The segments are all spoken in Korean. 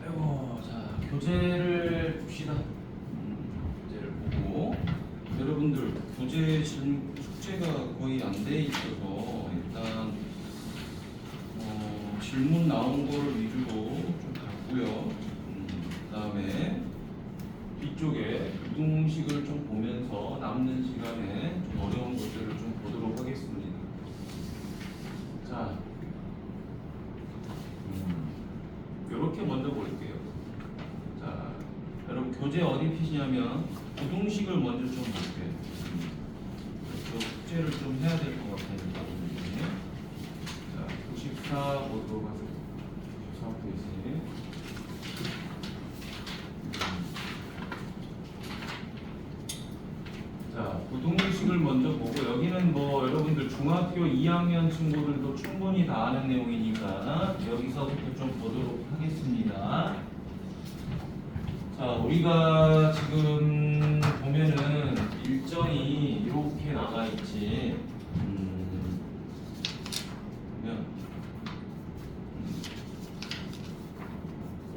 아이고, 자, 교재를 봅시다. 교재를 보고 여러분들 교재 숙제가 거의 안 돼 있어서 일단 질문 나온 걸 위주로 좀 봤고요. 그다음에 뒤쪽에 부등식을 좀 보면서 남는 시간에 좀 어려운 것들을 좀 보도록 하겠습니다. 자, 이렇게 먼저 볼게요. 자, 여러분 교재 어디 피시냐면 부등식을 먼저 좀 볼게요. 숙제를 좀 해야 될 것 같으니까. 자, 94 보도록 하세요. 94페이지. 자, 부등식을 먼저 보고 여기는 뭐 여러분들 중학교 2학년 친구들도 충분히 다 아는 내용이니까 여기서부터 좀 보도록 하겠습니다. 자, 우리가 지금 보면은 일정이 이렇게 나가 있지. 보면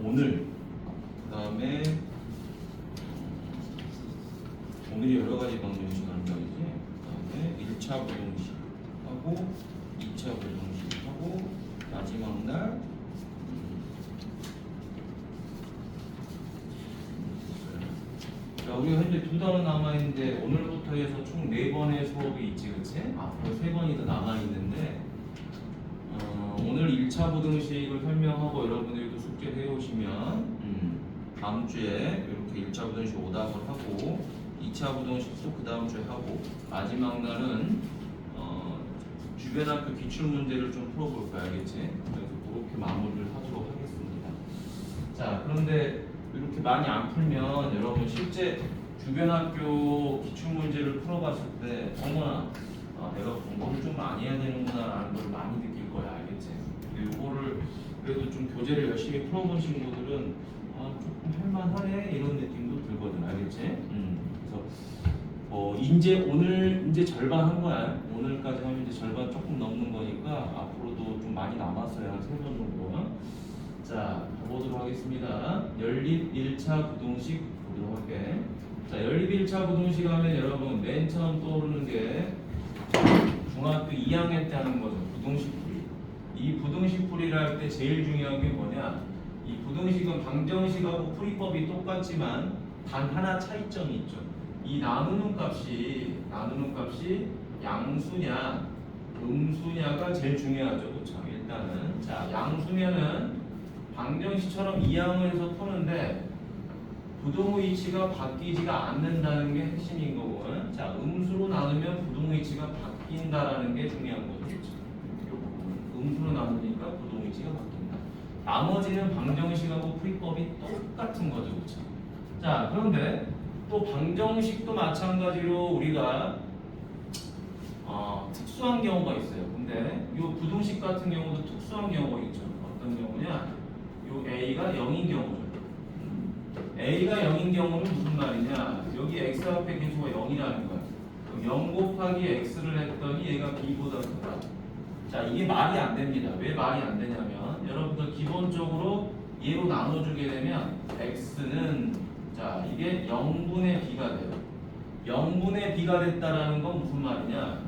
오늘 그다음에 오늘이 여러 가지 방정식 하는 거이지. 그다음에 1차 부등식하고 2차 부등식하고 마지막 날 자, 우리가 현재 2단원 남아있는데 오늘부터 해서 총 4번의 수업이 있지, 그치? 앞으로 3번이 더 남아있는데 오늘 1차 부등식을 설명하고 여러분들도 숙제 해오시면 다음 주에 이렇게 1차 부등식 오답을 하고 2차 부등식도 그 다음 주에 하고 마지막 날은 주변 학교 기출 문제를 좀 풀어볼 거야, 알겠지? 그래서 그렇게 마무리를 하도록 하겠습니다. 자, 그런데 이렇게 많이 안 풀면 여러분 실제 주변 학교 기출 문제를 풀어봤을 때 어머나 내가 공부를 좀 많이 해야 되는구나라는 걸 많이 느낄 거야, 알겠지? 근데 이거를 그래도 좀 교재를 열심히 풀어본 친구들은 조금 할만하네 이런 느낌도 들거든, 알겠지? 그래서 이제 오늘 이제 절반 한 거야. 오늘까지 하면 이제 절반 조금 넘는 거니까 앞으로도 좀 많이 남았어요, 한 3번 정도. 자, 보도록 하겠습니다. 연립 1차 부등식 보도록 할게. 자, 연립 1차 부등식 하면 여러분 맨 처음 떠오르는 게 중학교 2학년 때 하는 거죠. 부등식 풀이. 이 부등식 풀이를 할 때 제일 중요한 게 뭐냐? 이 부등식은 방정식하고 풀이법이 똑같지만 단 하나 차이점이 있죠. 이 나누는 값이 양수냐 음수냐가 제일 중요하죠. 그렇죠? 일단은 자, 양수면은 방정식처럼 이항을 해서 푸는데 부등위치가 바뀌지가 않는다는 게 핵심인 거고, 자, 음수로 나누면 부등위치가 바뀐다라는 게 중요한 거죠. 음수로 나누니까 부등위치가 바뀐다. 나머지는 방정식하고 풀이법이 똑같은 거죠, 그렇죠? 자, 그런데 또 방정식도 마찬가지로 우리가 특수한 경우가 있어요. 근데 이 부등식 같은 경우도 특수한 경우가 있죠. 어떤 경우냐? 요 A가 0인 경우죠. A가 0인 경우는 무슨 말이냐? 여기 X 앞에 계수가 0이라는 거야. 0 곱하기 X를 했더니 얘가 B보다 크다. 자, 이게 말이 안 됩니다. 왜 말이 안 되냐면 여러분들 기본적으로 얘로 나눠주게 되면 X는 자, 이게 0분의 B가 돼요. 0분의 B가 됐다라는 건 무슨 말이냐?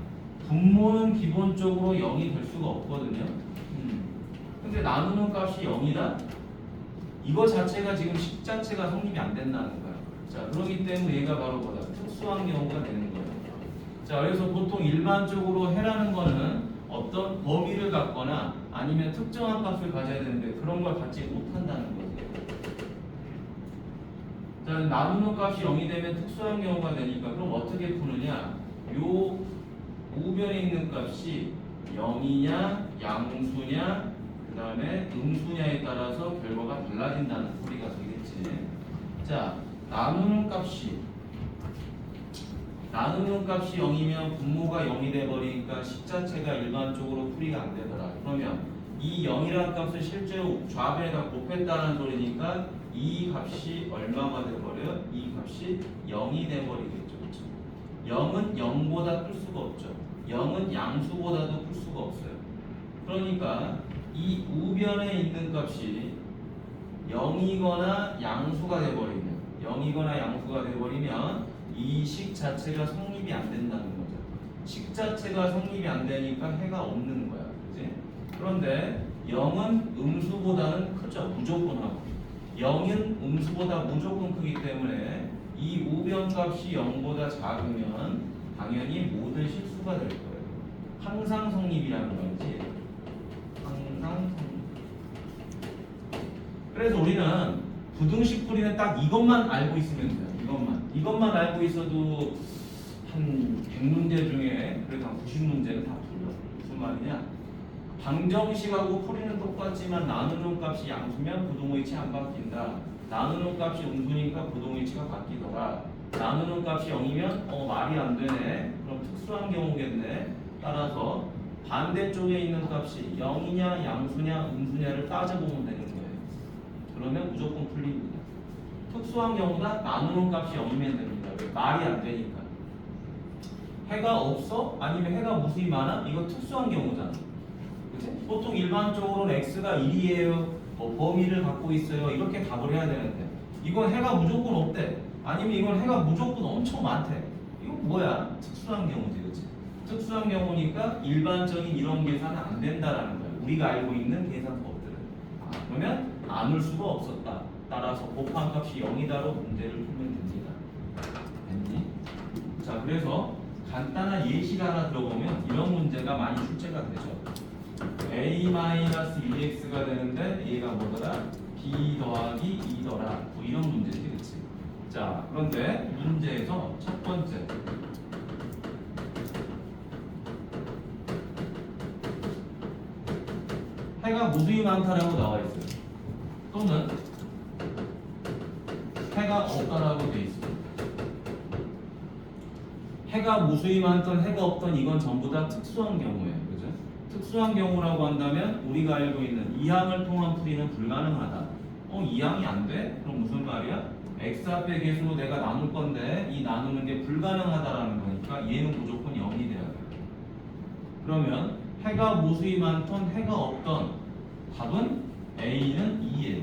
분모는 기본적으로 0이 될 수가 없거든요. 근데 나누는 값이 0이다? 이거 자체가 지금 식 자체가 성립이 안 된다는 거야. 자, 그렇기 때문에 얘가 바로 뭐다? 특수한 경우가 되는 거예요. 자, 그래서 보통 일반적으로 해라는 거는 어떤 범위를 갖거나 아니면 특정한 값을 가져야 되는데 그런 걸 갖지 못한다는 거지. 자, 나누는 값이 0이 되면 특수한 경우가 되니까 그럼 어떻게 푸느냐? 요 우변에 있는 값이 0이냐, 양수냐, 그 다음에 음수냐에 따라서 결과가 달라진다는 소리가 되겠지. 자, 나누는 값이 0이면 분모가 0이 돼버리니까 식 자체가 일반적으로 풀이가 안 되더라. 그러면 이 0이라는 값을 실제로 좌변에다 곱했다는 소리니까 이 값이 얼마가 돼버려요? 이 값이 0이 돼버리겠죠. 그렇죠? 0은 0보다 클 수가 없죠. 0은 양수보다도 클 수가 없어요. 그러니까 이 우변에 있는 값이 0이거나 양수가 돼버리면 이 식 자체가 성립이 안 된다는 거죠. 식 자체가 성립이 안 되니까 해가 없는 거야. 그지? 그런데 0은 음수보다는 크죠. 무조건 하고. 0은 음수보다 무조건 크기 때문에 이 우변 값이 0보다 작으면 당연히 모든 실수가 될 거예요. 항상 성립이라는 거지. 항상 성립. 그래서 우리는 부등식 풀이는 딱 이것만 알고 있으면 돼요. 이것만 알고 있어도 한 100문제 중에 그래도 한 90문제는 다 풀려. 무슨 말이냐? 방정식하고 풀이는 똑같지만 나누는 값이 양수면 부동위치 안 바뀐다. 나누는 값이 음수니까 부동위치가 바뀌더라. 나누는 값이 0이면 말이 안 되네. 그럼 특수한 경우겠네. 따라서 반대쪽에 있는 값이 0이냐 양수냐 음수냐를 따져보면 되는 거예요. 그러면 무조건 풀립니다. 특수한 경우다 나누는 값이 0이면 됩니다. 왜? 말이 안 되니까. 해가 없어? 아니면 해가 무수히 많아? 이거 특수한 경우잖아. 그치? 보통 일반적으로는 x가 1이에요. 범위를 갖고 있어요. 이렇게 답을 해야 되는데 이건 해가 무조건 없대. 아니면 이건 해가 무조건 엄청 많대. 이건 뭐야? 특수한 경우지. 그치? 특수한 경우니까 일반적인 이런 계산은 안 된다라는 거야. 우리가 알고 있는 계산법들은. 그러면 나눌 수가 없었다. 따라서 곱한 값이 0이다로 문제를 풀면 됩니다. 됐니? 자, 그래서 간단한 예시를 하나 들어보면 이런 문제가 많이 출제가 되죠. a-2x가 되는데 얘가 뭐더라? b 더하기 2더라. 뭐 이런 문제지, 그치? 자, 그런데 문제에서 첫 번째 해가 무수히 많다라고 나와 있어요. 또는 해가 없다라고 돼 있어요. 해가 무수히 많던 해가 없던 이건 전부 다 특수한 경우예요. 그죠? 특수한 경우라고 한다면 우리가 알고 있는 이항을 통한 풀이는 불가능하다. 이항이 안 돼? 그럼 무슨 말이야? x 앞에 계수로 내가 나눌 건데 이 나누는 게 불가능하다라는 거니까 얘는 무조건 0이 돼야 돼요. 그러면 해가 무수히 많던 해가 없던 답은 A는 2예요.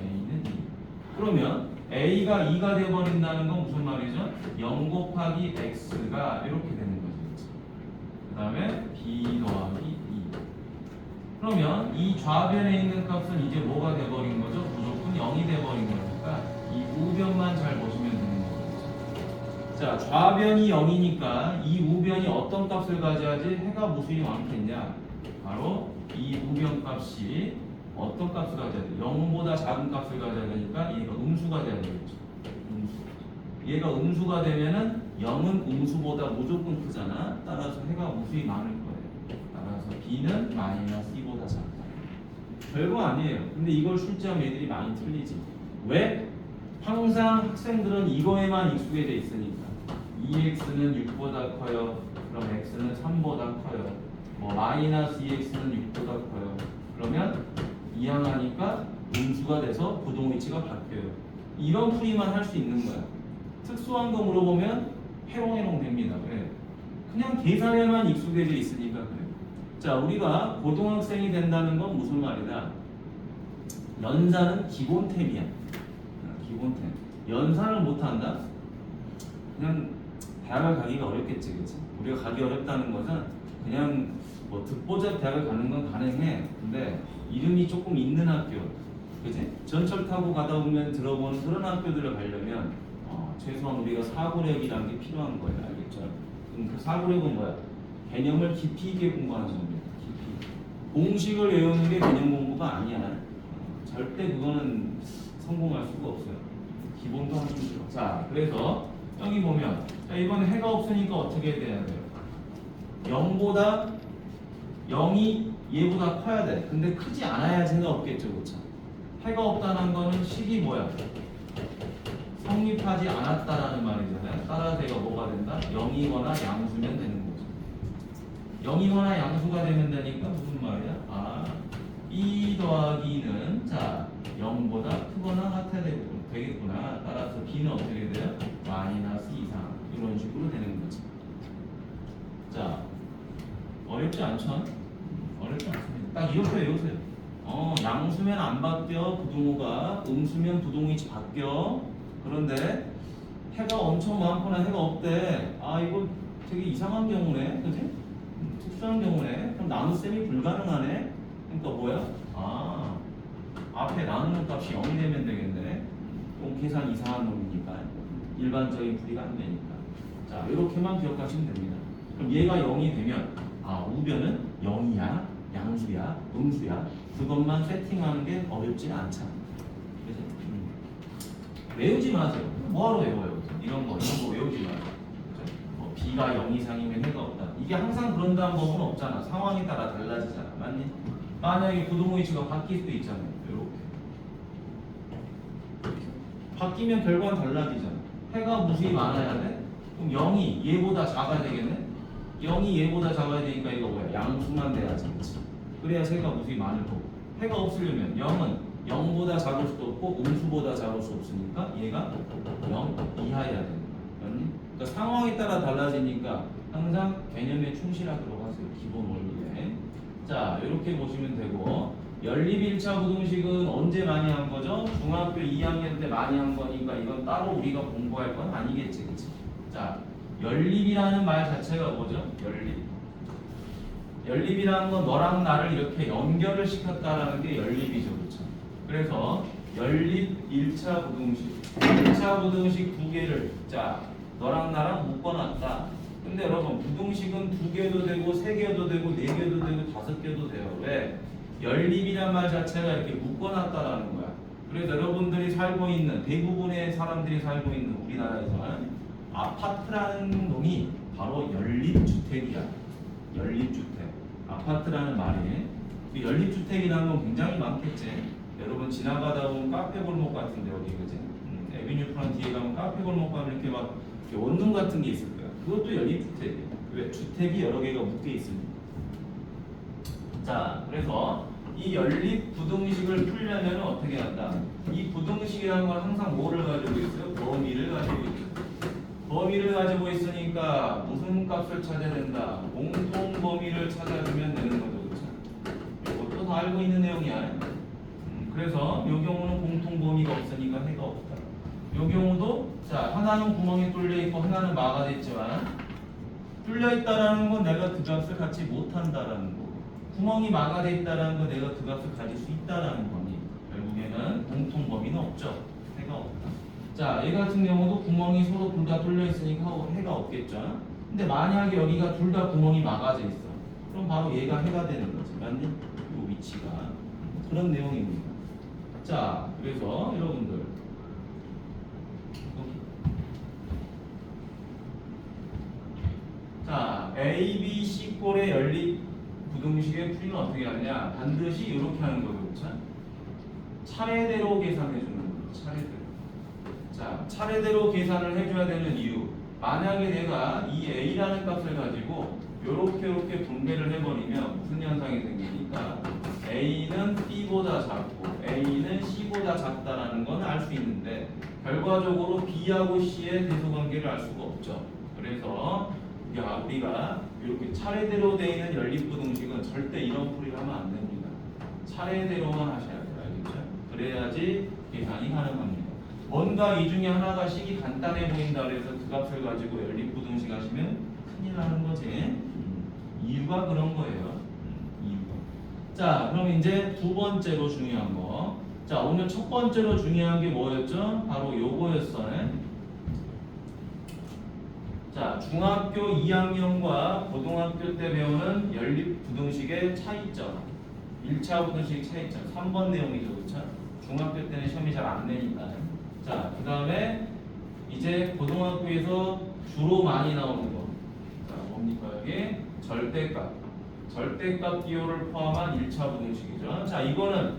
A는 2. 그러면 A가 2가 되어버린다는 건 무슨 말이죠? 0 곱하기 X가 이렇게 되는 거죠. 그 다음에 B 더하기 2. 그러면 이 좌변에 있는 값은 이제 뭐가 되어버린 거죠? 무조건 0이 되어버린 거니까 이 우변만 잘 보시면 되는 거죠. 자, 좌변이 0이니까 이 우변이 어떤 값을 가져야지 해가 무수히 많겠냐? 바로 이 우변 값이 어떤 값을 가져야 돼? 0보다 작은 값을 가져야 되니까 얘가 음수가 돼야 되겠죠. 음수. 얘가 음수가 되면은 0은 음수보다 무조건 크잖아. 따라서 해가 무수히 많을 거예요. 따라서 b는 마이너스 2보다 작다. 별거 아니에요. 근데 이걸 출제하면 애들이 많이 틀리지. 왜? 항상 학생들은 이거에만 익숙해져 있으니까 2x는 6보다 커요. 그럼 x는 3보다 커요. 마이너스 2x는 6보다 커요. 그러면 이항하니까 음수가 돼서 부동위치가 바뀌어요. 이런 풀이만 할 수 있는 거야. 특수한 거 물어보면 해롱해롱 됩니다. 왜? 그냥 계산에만 익숙해져 있으니까 그래요. 자, 우리가 고등학생이 된다는 건 무슨 말이다? 연산은 기본템이야. 기본템. 연산을 못한다? 그냥 대학을 가기가 어렵겠지, 그치? 우리가 가기 어렵다는 것은 그냥 듣보잡 대학을 가는 건 가능해. 근데 이름이 조금 있는 학교, 그치? 전철 타고 가다 보면 들어본 그런 학교들을 가려면 최소한 우리가 사고력이라는 게 필요한 거예요. 알겠죠? 그럼 그 사고력은 뭐야? 개념을 깊이 있게 공부하는 겁니다. 깊이. 공식을 외우는 게 개념 공부가 아니야. 절대 그거는 성공할 수가 없어요. 기본도 하기 싫어. 자, 그래서 여기 보면 자, 이번에 해가 없으니까 어떻게 돼야 돼요? 0보다 0이 얘보다 커야 돼. 근데 크지 않아야지 해가 없겠죠, 그렇죠? 해가 없다는 거는 식이 뭐야? 성립하지 않았다라는 말이잖아요. 따라서 얘가 뭐가 된다? 0이거나 양수면 되는 거죠. 0이거나 양수가 되면 되니까 무슨 말이야? 2 더하기 2는 자 0보다 크거나 같아야 되겠구나. 따라서 b는 어떻게 돼요? 마이너스 2상. 이런 식으로 되는 거지. 자, 어렵지 않죠? 어렵지 않습니다. 딱 이렇게 외우세요. 양수면 안 바뀌어 부등호가, 음수면 부등호이치 바뀌어. 그런데 해가 엄청 많거나 해가 없대. 아 이거 되게 이상한 경우네, 그지? 특수한 경우네. 그럼 나눗셈이 불가능하네. 그러니까 뭐야? 아 앞에 나누는 값이 0이 되면 되겠네. 계산 이상한 놈이니까 일반적인 풀이가 안 되니까. 자 이렇게만 기억하시면 됩니다. 그럼 얘가 0이 되면 우변은 0이야, 양수야, 음수야. 그것만 세팅하는 게 어렵지 않잖아. 그래서 외우지 마세요. 뭐하러 외워요? 이런 거 외우지 마세요. B가 0 이상이면 해가 없다. 이게 항상 그런다는 법은 없잖아. 상황에 따라 달라지잖아. 맞니? 만약에 부등호이치가 바뀔 수도 있잖아요. 이렇게 바뀌면 결과는 달라지잖아. 해가 무수히 많아야 돼? 그럼 0이 얘보다 작아야 되겠네? 0이 얘보다 작아야 되니까 이거 뭐야? 양수만 돼야지. 그치? 그래야 해가 무수히 많을 거고. 해가 없으려면 0은 0보다 작을 수도 없고 음수보다 작을 수 없으니까 얘가 0 이하여야 되는 거야. 맞니? 그러니까 상황에 따라 달라지니까 항상 개념에 충실하도록 하세요. 기본 원리에. 자, 이렇게 보시면 되고, 연립 1차 부등식은 언제 많이 한 거죠? 중학교 2학년 때 많이 한 거니까 이건 따로 우리가 공부할 건 아니겠지, 그치? 자, 연립이라는 말 자체가 뭐죠? 연립이라는 건 너랑 나를 이렇게 연결을 시켰다라는 게 연립이죠, 그렇죠? 그래서 연립 1차 부등식, 1차 부등식 두 개를 자 너랑 나랑 묶어놨다. 근데 여러분 부등식은 2개도 되고 3개도 되고 4개도 되고 5개도 돼요. 왜? 연립이란 말 자체가 이렇게 묶어놨다라는 거야. 그래서 여러분들이 살고 있는 대부분의 사람들이 살고 있는 우리나라에서는 아파트라는 놈이 바로 연립주택이야. 연립주택. 아파트라는 말이 연립주택이라는 건 굉장히 많겠지. 여러분 지나가다 보면 카페 골목 같은데 어디 그지? 에비뉴 프런 뒤에 가면 카페 골목 가면 이렇게 막 이렇게 원룸 같은 게 있을 거야. 그것도 연립주택이에요. 왜? 주택이 여러 개가 묶여 있습니다. 자, 그래서 이 연립 부등식을 풀려면 어떻게 한다? 이 부등식이라는 건 항상 뭐를 가지고 있어요? 범위를 가지고 있어요. 범위를 가지고 있으니까 무슨 값을 찾아야 된다? 공통 범위를 찾아주면 되는 거죠, 그렇죠? 이것도 다 알고 있는 내용이야. 그래서 이 경우는 공통 범위가 없으니까 해가 없다. 이 경우도 자 하나는 구멍이 뚫려 있고 하나는 막아 있지만 뚫려 있다라는 건 내가 그 값을 갖지 못한다라는 거고 구멍이 막아 있다라는 건 내가 그 값을 가질 수 있다라는 거니 결국에는 공통 범위는 없죠. 해가 없다. 자, 얘 같은 경우도 구멍이 서로 둘 다 뚫려 있으니까 해가 없겠죠. 근데 만약에 여기가 둘 다 구멍이 막아져 있어. 그럼 바로 얘가 해가 되는 거지. 맞니? 이 위치가 그런 내용입니다. 자, 그래서 여러분들 자, A, B, C 꼴의 연립 부등식의 풀이는 어떻게 하느냐? 반드시 이렇게 하는 거죠, 그렇죠? 차례대로 계산해 주는 거예요. 차례대로. 자, 차례대로 계산을 해줘야 되는 이유. 만약에 내가 이 A라는 값을 가지고 이렇게 분배를 해버리면 무슨 현상이 생기니까 A는 B보다 작고 A는 C보다 작다라는 건 알 수 있는데 결과적으로 B하고 C의 대소관계를 알 수가 없죠. 그래서 우리가 이렇게 차례대로 되어 있는 연립부등식은 절대 이런 풀이를 하면 안 됩니다. 차례대로만 하셔야 돼요. 알겠죠? 그래야지 계산이 가능합니다. 뭔가 이 중에 하나가 식이 간단해 보인다 그래서 그 값을 가지고 연립부등식 하시면 큰일 나는 거지. 이유가 그런 거예요. 이유가. 자, 그럼 이제 두 번째로 중요한 거. 자, 오늘 첫 번째로 중요한 게 뭐였죠? 바로 요거였어요. 자, 중학교 2학년과 고등학교 때 배우는 연립부등식의 차이점. 1차 부등식 차이점. 3번 내용이죠. 그렇죠? 중학교 때는 시험이 잘 안 내니까. 자, 그 다음에 이제 고등학교에서 주로 많이 나오는 거. 자, 뭡니까 여기? 절대값. 절대값 기호를 포함한 1차 부등식이죠. 자, 이거는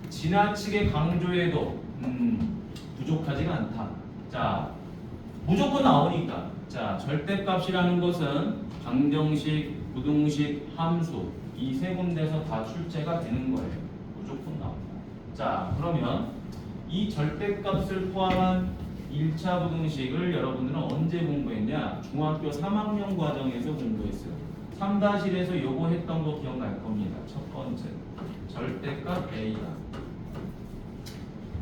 지나치게 강조해도 부족하지가 않다. 자, 무조건 나오니까. 자, 절대값이라는 것은 방정식, 부등식, 함수 이 세 군데서 다 출제가 되는 거예요. 무조건 나온다. 자, 그러면 이 절대값을 포함한 1차 부등식을 여러분들은 언제 공부했냐? 중학교 3학년 과정에서 공부했어요. 3-1에서 요거 했던 거 기억날 겁니다. 첫 번째, 절대값 A가.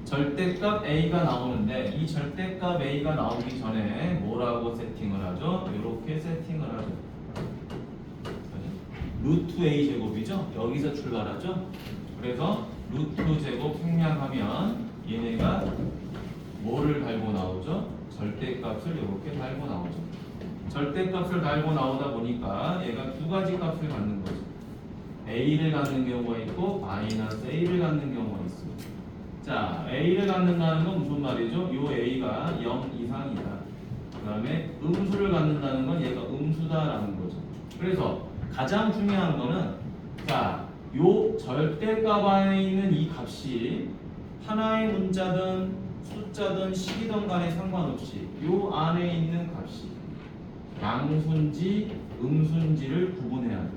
절대값 A가 나오는데 이 절대값 A가 나오기 전에 뭐라고 세팅을 하죠? 이렇게 세팅을 하죠. 루트 A 제곱이죠? 여기서 출발하죠? 그래서 루트 제곱 생략하면 얘네가 뭐를 달고 나오죠? 절대값을 이렇게 달고 나오죠. 절대값을 달고 나오다 보니까 얘가 두 가지 값을 갖는 거죠. A를 갖는 경우가 있고 마이너스 A를 갖는 경우가 있습니다. 자, A를 갖는다는 건 무슨 말이죠? 요 A가 0 이상이다. 그 다음에 음수를 갖는다는 건 얘가 음수다라는 거죠. 그래서 가장 중요한 거는 자, 요 절대값 안에 있는 이 값이 하나의 문자든 숫자든 식이든 간에 상관없이 요 안에 있는 값이 양수인지 음수인지를 구분해야 돼요.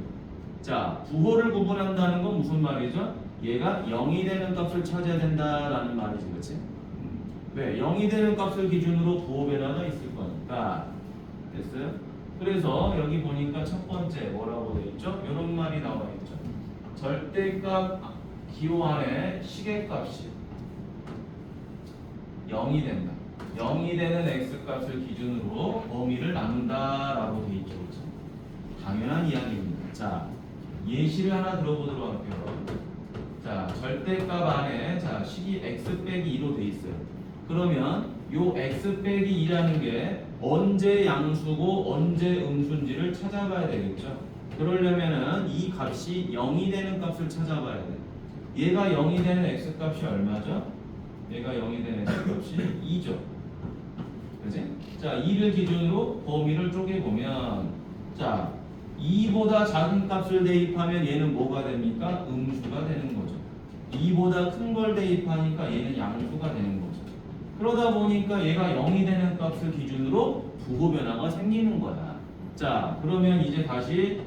자, 부호를 구분한다는 건 무슨 말이죠? 얘가 0이 되는 값을 찾아야 된다라는 말이지, 그렇지? 왜? 0이 되는 값을 기준으로 부호 변화가 있을 거니까. 됐어요? 그래서 여기 보니까 첫 번째 뭐라고 되어 있죠? 이런 말이 나와 있죠. 절대값 기호 안에 시계값이 0이 된다. 0이 되는 x값을 기준으로 범위를 나눈다라고 되어 있죠. 그렇죠? 당연한 이야기입니다. 자, 예시를 하나 들어보도록 할게요. 자, 절대값 안에 자, 식이 x 빼기 2로 돼 있어요. 그러면 요 x 빼기 2라는 게 언제 양수고 언제 음수인지를 찾아봐야 되겠죠. 그러려면은 이 값이 0이 되는 값을 찾아봐야 돼. 얘가 0이 되는 x 값이 얼마죠? 얘가 0이 되는 x 값이 2죠. 그지? 자, 2를 기준으로 범위를 쪼개보면 자, 2보다 작은 값을 대입하면 얘는 뭐가 됩니까? 음수가 되는 거죠. 2보다 큰 걸 대입하니까 얘는 양수가 되는 거죠. 그러다 보니까 얘가 0이 되는 값을 기준으로 부호 변화가 생기는 거야. 자, 그러면 이제 다시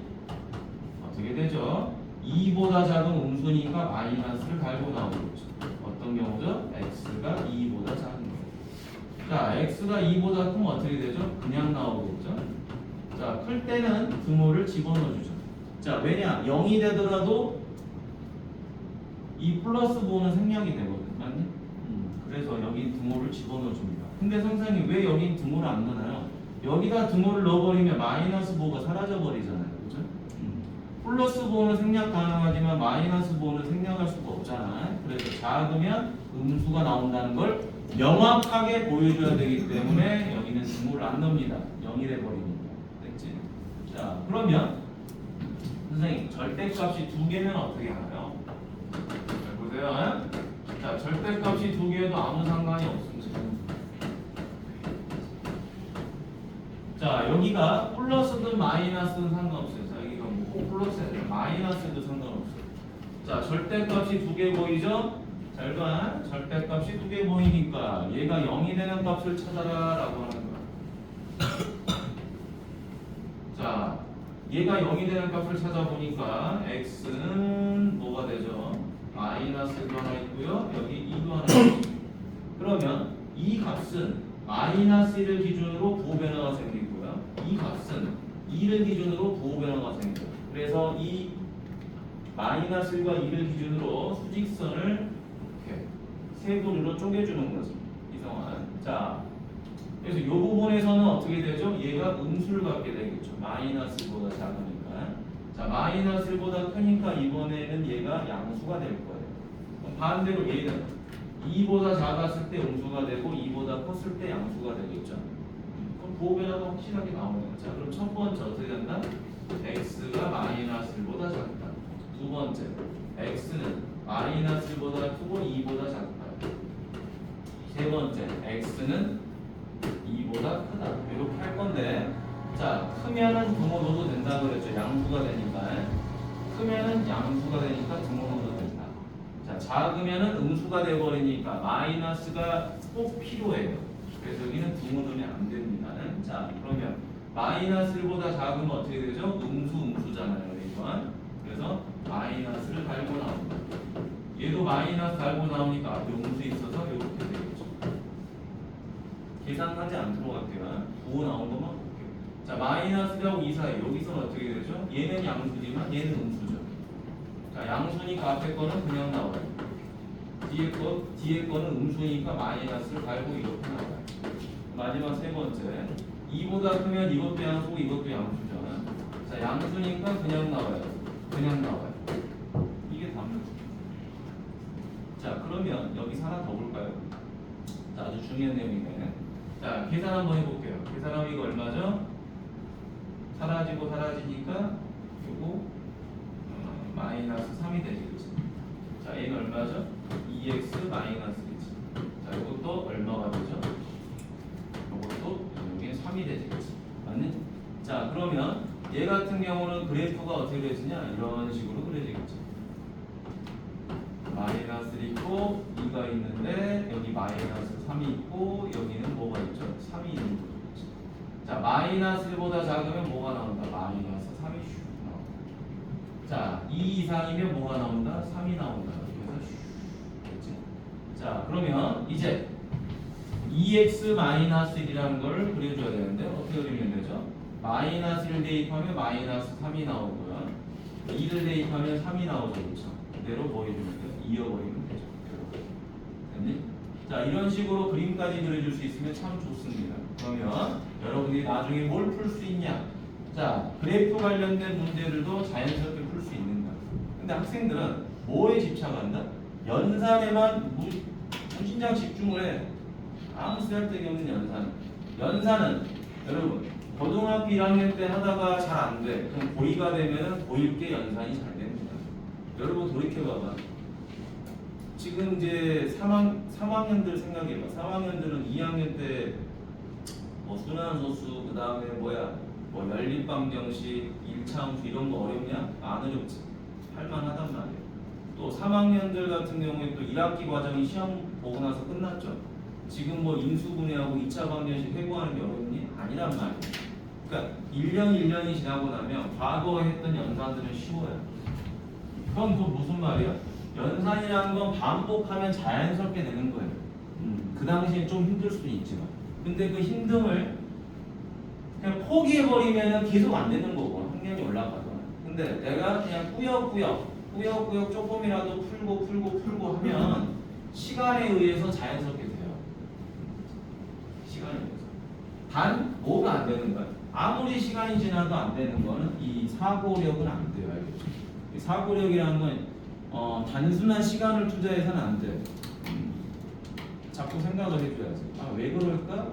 어떻게 되죠? 2보다 작은 음수니까 마이너스를 달고 나오겠죠. 어떤 경우죠? x가 2보다 작은 거예요. 자, x가 2보다 크면 어떻게 되죠? 그냥 나오겠죠. 자, 클 때는 등호를 집어넣어주죠. 자, 왜냐? 0이 되더라도 이 플러스 부호는 생략이 되거든. 맞니? 그래서 여기 등호를 집어넣어줍니다. 근데 선생님 왜 여기 등호를 안 넣나요? 여기다 등호를 넣어버리면 마이너스 부호가 사라져버리잖아요. 그죠? 플러스 부호는 생략 가능하지만 마이너스 부호는 생략할 수가 없잖아요. 그래서 작으면 음수가 나온다는 걸 명확하게 보여줘야 되기 때문에 여기는 등호를 안 넣습니다. 0이 돼버리니까. 됐지? 자, 그러면 선생님 절대값이 두 개면 어떻게 하나요? 잘 보세요. 자, 절대값이 두 개도 아무 상관이 없습니다. 자, 여기가 플러스든 마이너스든 상관없어요. 자, 여기가 뭐 플러스야 아니라 마이너스도 상관없어요. 자, 절대값이 두 개 보이죠? 잘 봐. 절대값이 두 개 보이니까 얘가 0이 되는 값을 찾아라 라고 하는 거야. 자, 얘가 0이 되는 값을 찾아보니까 x는 뭐가 되죠? 마이너스도 하나 있고요. 여기 2도 하나 있고요. 그러면 이 값은 마이너스 1을 기준으로 부호 변화가 생기고요. 이 값은 2를 기준으로 부호 변화가 생겨요. 그래서 이 마이너스 1과 2를 기준으로 수직선을 이렇게 세 부류로 쪼개주는 거죠. 이성한. 자, 그래서 이 부분에서는 어떻게 되죠? 얘가 음수를 갖게 되겠죠. 마이너스 1보다 작으니까. 자, 마이너스 1보다 크니까 이번에는 얘가 양수가 될 거예요. 그럼 반대로 얘는 2보다 작았을 때 음수가 되고 2보다 컸을 때 양수가 되겠죠. 그럼 부호 변화가 확실하게 나오네요. 자, 그럼 첫 번째 어떻게 된다? x가 마이너스 1보다 작다. 두 번째, x는 마이너스 1보다 크고 2보다 작다. 세 번째, x는 2보다 크다. 이렇게 할 건데, 자, 크면은 등호 넣어도 된다 그랬죠. 양수가 되니까. 크면은 양수가 되니까 등호 넣어도 된다. 자, 작으면은 음수가 돼버리니까 마이너스가 꼭 필요해요. 그래서 여기는 등호 넣으면 안 됩니다. 자, 그러면 마이너스 1보다 작으면 어떻게 되죠? 음수잖아요. 이건. 그래서 마이너스를 달고 나옵니다. 얘도 마이너스 달고 나오니까 앞에 음수 있어서 이렇게 되겠죠. 계산하지 않도록 할게요. 9 나온 것만 볼게요. 자, 마이너스하고 2 사이. 여기서는 어떻게 되죠? 얘는 양수지만 얘는 음수죠. 자, 양수니까 앞에 거는 그냥 나와요. 뒤에 거는 음수니까 마이너스를 달고 이렇게 나와요. 마지막 세 번째. 2보다 크면 이것도 양수고 이것도 양수죠. 자, 양수니까 그냥 나와요. 그냥 나와요. 이게 답입니다. 자, 그러면 여기서 하나 더 볼까요? 자, 아주 중요한 내용이네. 자, 계산 한번 해볼게요. 계산하면 이거 얼마죠? 사라지고 사라지니까 요거 마이너스 3이 되지, 그치? 자, 얘는 얼마죠? 2x 마이너스 1이지. 자, 요것도 얼마가 되죠? 요것도 여기에 3이 되지, 그치? 맞니? 자, 그러면 얘 같은 경우는 그래프가 어떻게 되지냐? 이런 식으로 그려지겠죠. 마이너스 있고 2가 있는데 여기 마이너스 3이 있고 여기는 뭐가 있죠? 3이 있는 거죠. 자, 마이너스 1보다 작으면 뭐가 나온다? 마이너스 3이 슉 나온다. 자, 2 이상이면 뭐가 나온다? 3이 나온다. 그래서 슉 됐지? 자, 그러면 이제 2x 마이너스 1이라는 걸 그려줘야 되는데 어떻게 그리면 되죠? 마이너스 1 대입하면 마이너스 3이 나오고요. 2를 대입하면 3이 나오죠. 그렇죠? 그대로 뭐 해주면 돼요? 이어버리면 되죠. 됐니? 자, 이런 식으로 그림까지 그려줄 수 있으면 참 좋습니다. 그러면 여러분이 나중에 뭘 풀 수 있냐? 자, 그래프 관련된 문제들도 자연스럽게 풀 수 있는가? 근데 학생들은 뭐에 집착한다? 연산에만 무진장 집중을 해. 아무 쓸데기 없는 연산. 연산은 여러분 고등학교 1학년 때 하다가 잘 안 돼. 그럼 고2가 되면은 고1 때 연산이 잘 됩니다. 여러분 돌이켜봐봐. 지금 이제 3학년들 생각해봐. 3학년들은 2학년 때 뭐 순환소수, 그 다음에 뭐 연립방정식, 1차 함수 이런 거 어렵냐? 안 어렵지. 할만하단 말이에요. 또 3학년들 같은 경우에 또 1학기 과정이 시험 보고 나서 끝났죠. 지금 뭐 인수분해하고 2차 방정식 회고하는 게 어렵니? 아니란 말이에요. 그러니까 1년이 지나고 나면 과거에 했던 연산들은 쉬워요. 그럼 또 무슨 말이야? 연산이라는 건 반복하면 자연스럽게 되는 거예요. 그 당시엔 좀 힘들 수도 있지만. 근데 그 힘듦을 그냥 포기해버리면 계속 안 되는 거고, 학년이 올라가서. 근데 내가 그냥 꾸역꾸역 조금이라도 풀고 하면 시간에 의해서 자연스럽게 돼요. 시간에 의해서. 단, 뭐가 안 되는 거야? 아무리 시간이 지나도 안 되는 거는 이 사고력은 안 돼요. 알겠죠? 이 사고력이라는 건 단순한 시간을 투자해서는 안 돼요. 자꾸 생각을 해줘야지. 아, 왜 그럴까?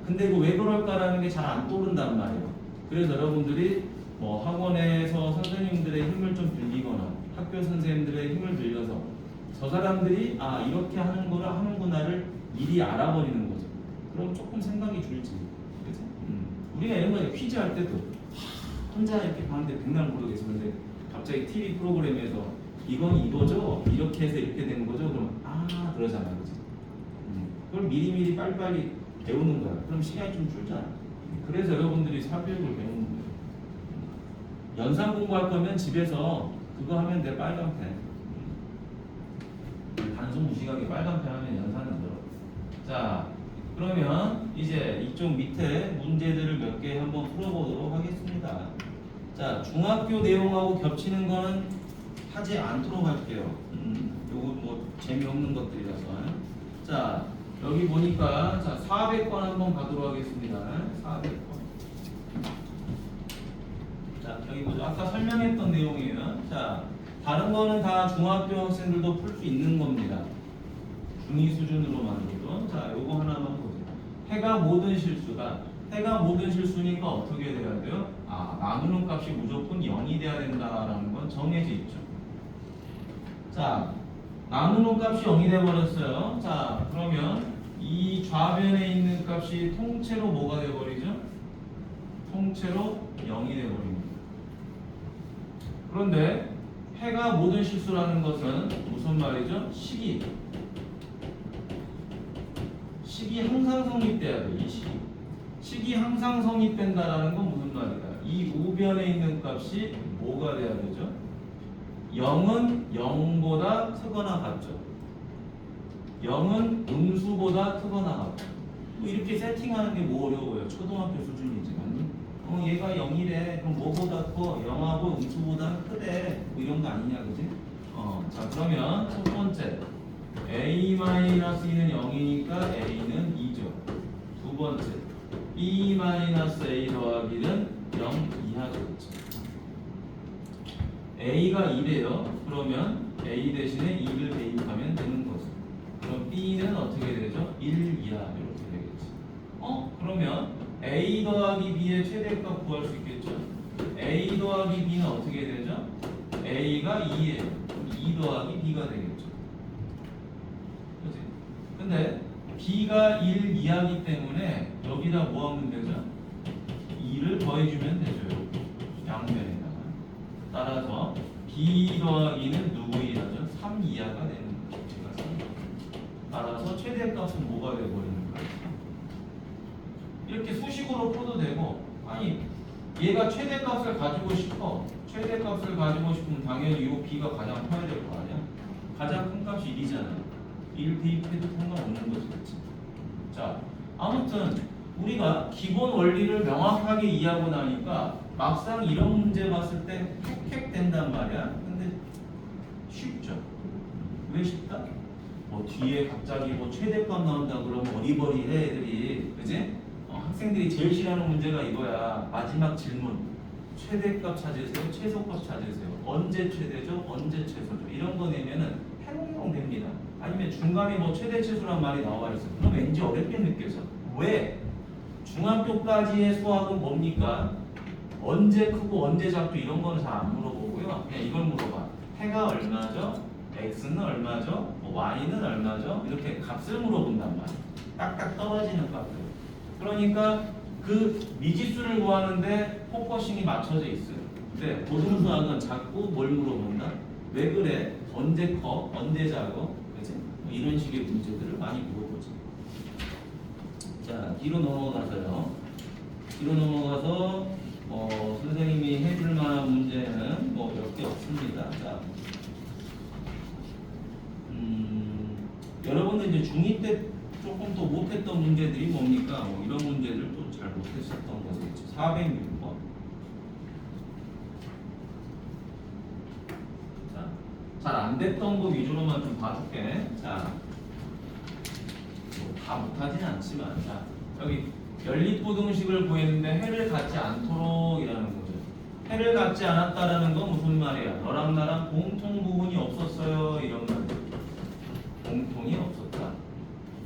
근데 그 왜 그럴까라는 게 잘 안 떠오른단 말이에요. 그래서 여러분들이 뭐 학원에서 선생님들의 힘을 좀 빌리거나 학교 선생님들의 힘을 빌려서 저 사람들이 아, 이렇게 하는구나를 미리 알아버리는 거죠. 그럼 조금 생각이 줄지. 그치? 우리가 이런 거 퀴즈 할 때도 혼자 이렇게 봤는데 백날 모르겠는데 갑자기 TV 프로그램에서 이건 이거죠? 이렇게 해서 이렇게 되는 거죠? 그럼 아, 그러잖아. 그치? 그걸 미리미리 빨리빨리 배우는 거야. 그럼 시간이 좀 줄잖아. 그래서 여러분들이 사교육을 배우는 거예요. 연산 공부할 거면 집에서 그거 하면 돼. 빨간 펜. 단순 무식하게 빨간 펜 하면 연산은 들어. 자, 그러면 이제 이쪽 밑에 문제들을 몇 개 한번 풀어보도록 하겠습니다. 자, 중학교 내용하고 겹치는 거는 하지 않도록 할게요. 요거 뭐 재미없는 것들이라서. 자, 여기 보니까 자 400번 한번 가도록 하겠습니다. 400번. 자, 여기 보죠. 아까 설명했던 내용이에요. 자, 다른 거는 다 중학교 학생들도 풀 수 있는 겁니다. 중2 수준으로만으로도. 자, 요거 하나만 보세요. 해가 모든 실수니까 어떻게 돼야 돼요? 아, 나누는 값이 무조건 0이 돼야 된다라는 건 정해져 있죠. 자, 나누는 값이 0이 돼버렸어요. 자, 그러면 이 좌변에 있는 값이 통째로 뭐가 돼버리죠? 통째로 0이 돼버립니다. 그런데 해가 모든 실수라는 것은 무슨 말이죠? 식이 항상 성립돼야 돼. 이 식이 항상 성립된다라는 건 무슨 말이다? 이 우변에 있는 값이 뭐가 돼야 되죠? 0은 0보다 크거나 같죠. 0은 음수보다 크거나 같죠. 뭐 이렇게 세팅하는 게 뭐 어려워요. 초등학교 수준이지. 맞니? 얘가 0이래. 그럼 뭐보다 커? 0하고 음수보다 크대. 뭐 이런 거 아니냐, 그지? 자, 그러면 첫 번째. a-2는 0이니까 a는 2죠. 두 번째. b-a 더하기는 0 이하죠. a가 2래요. 그러면 a 대신에 2를 대입하면 되는 거죠. 그럼 b는 어떻게 되죠? 1 이하 이렇게 되겠지. 그러면 a 더하기 b의 최대값 구할 수 있겠죠? a 더하기 b는 어떻게 되죠? a가 2예요. 2 더하기 b가 되겠죠. 그치? 근데 b가 1 이하기 때문에 여기다 뭐 하면 되죠? 2를 더해주면 되죠. 양면에다가. 따라서 b 더하기는 누구 이하죠? 3 이하가 되는 거죠. 제가 3. 따라서 최대값은 뭐가 되어버리는 거예요? 이렇게 수식으로 풀도 되고, 아니 얘가 최대값을 가지고 싶어. 최대값을 가지고 싶으면 당연히 이 b가 가장 커야 될 거 아니야? 가장 큰 값이 1이잖아. 1 대입해도 상관없는 거지, 그치? 자, 아무튼 우리가 기본 원리를 명확하게 이해하고 나니까 막상 이런 문제 봤을 때 획획 된단 말이야. 근데 쉽죠? 왜 쉽다? 뭐 뒤에 갑자기 뭐 최대값 나온다 그러면 어리버리해 애들이, 그지? 학생들이 제일 싫어하는 문제가 이거야. 마지막 질문. 최대값 찾으세요, 최소값 찾으세요. 언제 최대죠, 언제 최소죠. 이런 거 내면은 해몽용 됩니다. 아니면 중간에 뭐 최대 최소란 말이 나와 있어. 그럼 왠지 어렵게 느껴져. 왜? 중학교까지의 수학은 뭡니까? 언제 크고 언제 작고 이런 거는 잘 안 물어보고요. 그냥 이걸 물어봐. 해가 얼마죠? x는 얼마죠? 뭐 y는 얼마죠? 이렇게 값을 물어본단 말이야. 딱딱 떨어지는 값들. 그러니까 그 미지수를 구하는데 포커싱이 맞춰져 있어요. 근데 고등수학은 자꾸 뭘 물어본다? 왜 그래? 언제 커? 언제 작어? 그치? 뭐 이런 식의 문제들을 많이 물어보지. 자, 뒤로 넘어가서요. 뒤로 넘어가서 선생님이 해줄 만한 문제는 뭐 몇 개 없습니다. 자, 여러분들 이제 중2 때 조금 더 못했던 문제들이 뭡니까? 뭐 이런 문제들 또 잘 못했었던 거겠죠. 406번. 자, 잘 안 됐던 거 위주로만 좀 봐줄게. 자, 다 못하진 않지만, 자, 여기 연립부등식을 구했는데 해를 갖지 않도록 이라는 거죠. 해를 갖지 않았다라는 건 무슨 말이야? 너랑 나랑 공통 부분이 없었어요. 이런 말이야. 공통이 없었다.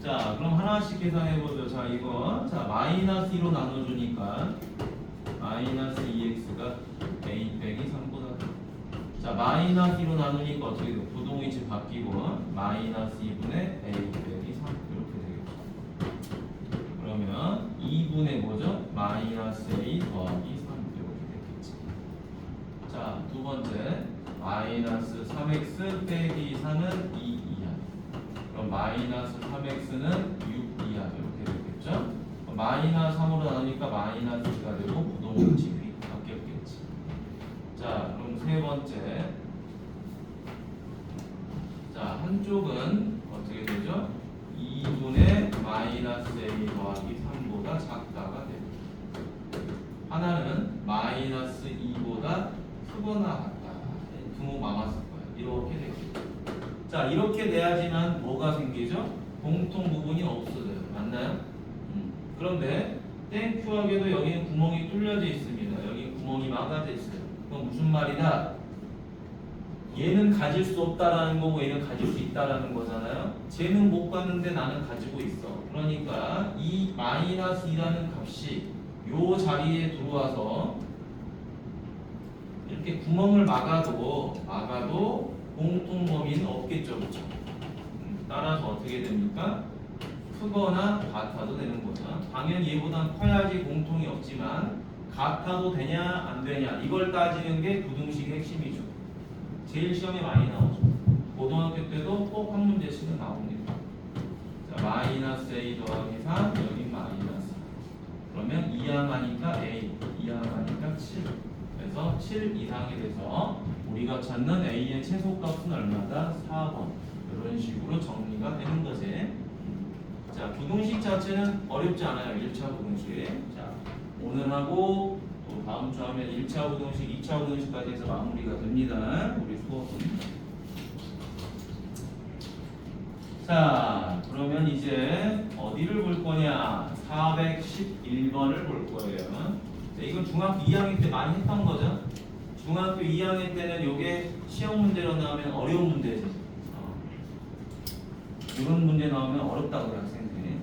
자, 그럼 하나씩 계산해보죠. 자, 이거 자 마이너스 2로 나눠주니까 마이너스 2x가 a 빼기 3보다 자, 마이너스 2로 나누니까 어떻게 돼요? 부동위치 바뀌고 마이너스 2분의 a 빼기 3 이렇게 되겠죠. 그러면 2분의 뭐죠? 마이너스 a 더하기 3 이렇게 되겠지. 자, 두 번째 마이너스 3x 빼기 4는 2 이하. 그럼 마이너스 3x는 6 이하 이렇게 되겠죠. 마이너스 3으로 나누니까 마이너스 2가 되고 부동위치 바뀌었겠지. 자, 그럼 세 번째. 자, 한쪽은 어떻게 되죠? 2분의 마이너스 a 더하기 3보다 작다가 되고 하나는 마이너스 2보다 크거나 같다. 부모 막았을 거예요. 이렇게 되겠죠. 자, 이렇게 돼야지만 뭐가 생기죠? 공통 부분이 없어져요. 맞나요? 그런데 땡큐하게도 여기는 구멍이 뚫려져 있습니다. 여기 구멍이 막아져 있어요. 그건 무슨 말이다? 얘는 가질 수 없다라는 거고 얘는 가질 수 있다라는 거잖아요. 쟤는 못 갖는데 나는 가지고 있어. 그러니까 이 마이너스 2라는 값이 요 자리에 들어와서 이렇게 구멍을 막아도 공통 범위는 없겠죠, 그렇죠? 따라서 어떻게 됩니까? 크거나 같아도 되는 거죠. 당연히 얘보단 커야지 공통이 없지만 같아도 되냐 안 되냐 이걸 따지는 게 부등식의 핵심이죠. 제일 시험에 많이 나오죠. 고등학교 때도 꼭 한 문제씩은 나옵니다. 자, 마이너스 a 더하기 3 여기 마이너스. 그러면 2항하니까 a, 2항하니까 7. 그래서 7 이상이 돼서 우리가 찾는 a의 최소값은 얼마다? 4번. 이런 식으로 정리가 되는 거지. 자, 부등식 자체는 어렵지 않아요. 1차 부등식. 자, 오늘 하고 또 다음 주 하면 1차 부등식, 2차 부등식까지 해서 마무리가 됩니다. 우리 수업은. 자, 그러면 이제 어디를 볼 거냐? 411번을 볼 거예요. 자, 이건 중학교 2학년 때 많이 했던 거죠? 중학교 2학년 때는 이게 시험 문제로 나오면 어려운 문제지. 이런 문제 나오면 어렵다고 그래, 학생들이.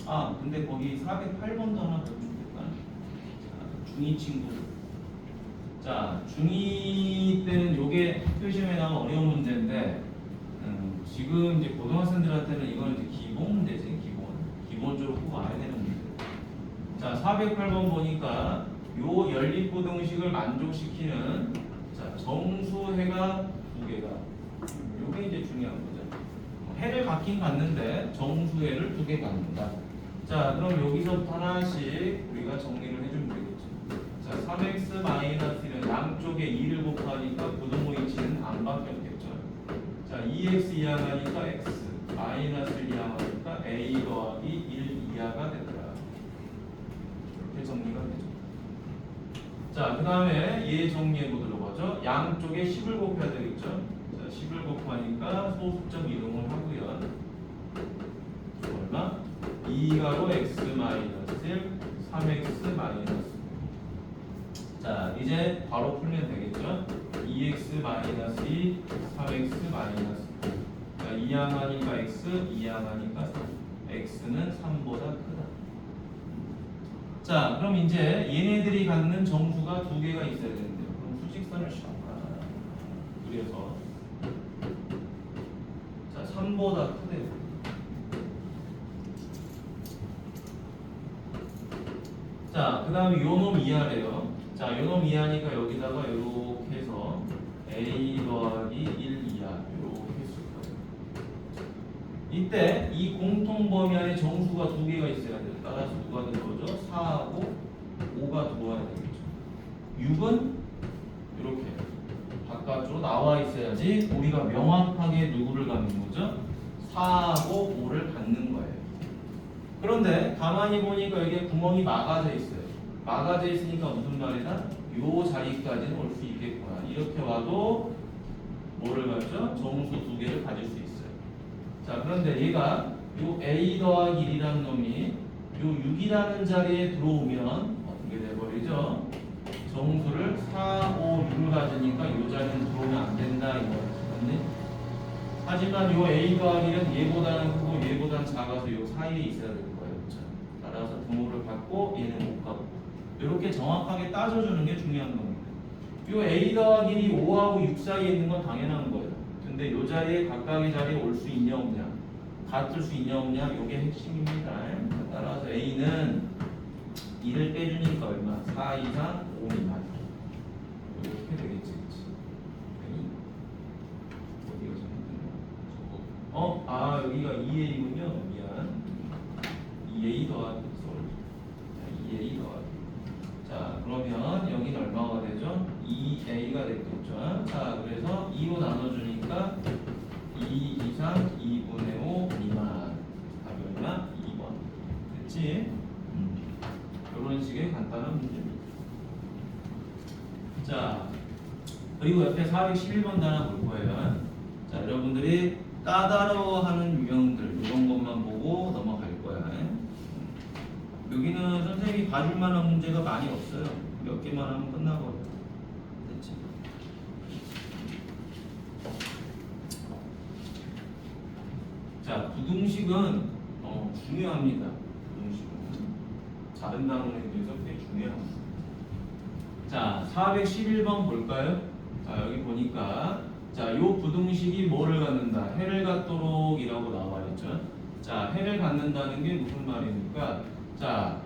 아, 근데 거기 408번도 하나 더 주겠다. 자, 중2 친구들. 자, 중2 때는 이게 학교시험에 나오면 어려운 문제인데, 지금 이제 고등학생들한테는 이거는 이제 기본 문제지, 기본적으로 꼭 알아야 되는 문제. 자, 408번 보니까 요 연립부등식을 만족시키는 자, 정수해가 두 개가. 요게 이제 중요한 거죠. 해를 갖긴 갖는데 정수해를 두 개 갖는다. 자, 그럼 여기서부터 하나씩 우리가 정리를 해주면 되겠죠. 자, 3x-1은 양쪽에 2를 곱하니까 부등호 위치는 안 바뀌었겠죠. 자, 2x 이하가니까 x, 마이너스를 이하가니까 a 더하기 1 이하가 되더라. 이렇게 정리가 되죠. 자, 그 다음에 얘 정리해 보도록 하죠. 양쪽에 10을 곱해야 되겠죠. 자, 10을 곱하니까 소수점 이동을 하고요. 얼마? 2가로 x 마이너스 1, 3x 마이너스. 자, 이제 바로 풀면 되겠죠. 2x 마이너스 2, 3x 마이너스 9. 자, 2항하니까 x, 2항하니까 3. x는 3보다 크다. 자, 그럼 이제 얘네들이 갖는 정수가 두 개가 있어야 되는데요. 그럼 수직선을 샤까 그래서 자, 3보다 크대요. 자, 그 다음에 요놈 이하래요. 자, 요놈 이하니까 여기다가 이렇게 해서 a 더하기 1 이하 이렇게 쓸 거예요. 이때 이 공통 범위 안에 정수가 두 개가 있어야 돼요. 따라서 누가 들어오죠? 4하고 5가 들어와야 되겠죠. 6은 이렇게 바깥으로 나와 있어야지 우리가 명확하게 누구를 갖는 거죠? 4하고 5를 갖는 거예요. 그런데 가만히 보니까 여기에 구멍이 막아져 있어요. 막아져 있으니까 무슨 말이다? 요 자리까지는 올 수 있겠구나. 이렇게 와도 뭐를 갖죠? 정수 두 개를 가질 수 있어요. 자, 그런데 얘가 요 a 더하기 1이라는 놈이 요 6이라는 자리에 들어오면 어떻게 돼버리죠? 정수를 4, 5, 6을 가지니까 요 자리는 들어오면 안 된다 이거지. 하지만 요 a 더하기 1은 얘보다는 크고 얘보다는 작아서 요 사이에 있어야 될 거예요. 그렇죠? 따라서 부모를 받고 얘는 못 가고 이렇게 정확하게 따져주는 게 중요한 겁니다. 요 a 더하기 1이 5하고 6 사이에 있는 건 당연한 거예요. 근데 요 자리에 각각의 자리에 올 수 있냐 없냐 같을 수 있냐 없냐 요게 핵심입니다. 따라서 a는 2를 빼주니까 얼마? 4 이상 5 미만 이렇게 되겠지. 어디가 잘못된 거야? 여기가 2a군요. 미안. 2a 더하기 2a 더하기. 자, 그러면 여기는 얼마가 되죠? 2a가 되겠죠. 자, 그래서 2로 나눠주니까 2 이상 2분의 5 미만. 답이 얼마? 2번. 됐지? 이런 식의 간단한 문제입니다. 자, 그리고 옆에 411번도 하나 볼 거예요. 자, 여러분들이 까다로워하는 유형들 이런 것만 보고 넘어갈 거야. 여기는 선생님이 봐줄 만한 문제가 많이 없어요. 몇 개만 하면 끝나거든요. 됐지? 자, 부등식은 중요합니다. 부등식은 다른 단원에 비해서 굉장히 중요합니다. 자, 411번 볼까요? 자, 여기 보니까 자, 요 부등식이 뭐를 갖는다? 해를 갖도록 이라고 나와 있죠. 자, 해를 갖는다는 게 무슨 말입니까? 자,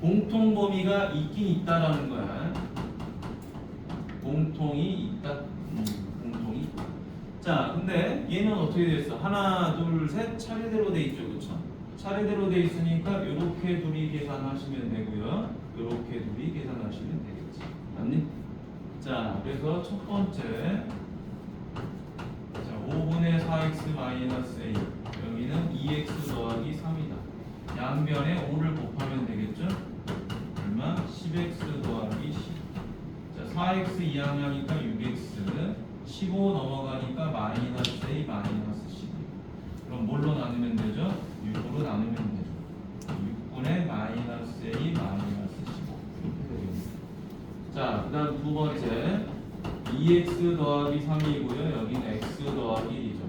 공통 범위가 있긴 있다라는 거야. 공통이 있다. 공통이 있다. 자, 근데 얘는 어떻게 됐어? 하나, 둘, 셋 차례대로 돼 있죠, 그렇죠? 차례대로 돼 있으니까 이렇게 둘이 계산하시면 되고요. 이렇게 둘이 계산하시면 되겠지. 맞니? 자, 그래서 첫 번째. 자, 5분의 4x 마이너스 a. 여기는 2x 더하기 3이다. 양변에 5를 곱하면 되겠죠? 얼마? 10x 더하기 10. 자, 4x 이항하니까 6x, 15 넘어가니까 마이너스 a 마이너스 12. 그럼 뭘로 나누면 되죠? 6으로 나누면 되죠. 6분의 마이너스 a 마이너스 15. 자, 그 다음 두 번째 2x 더하기 3이고요. 여기는 x 더하기 1이죠.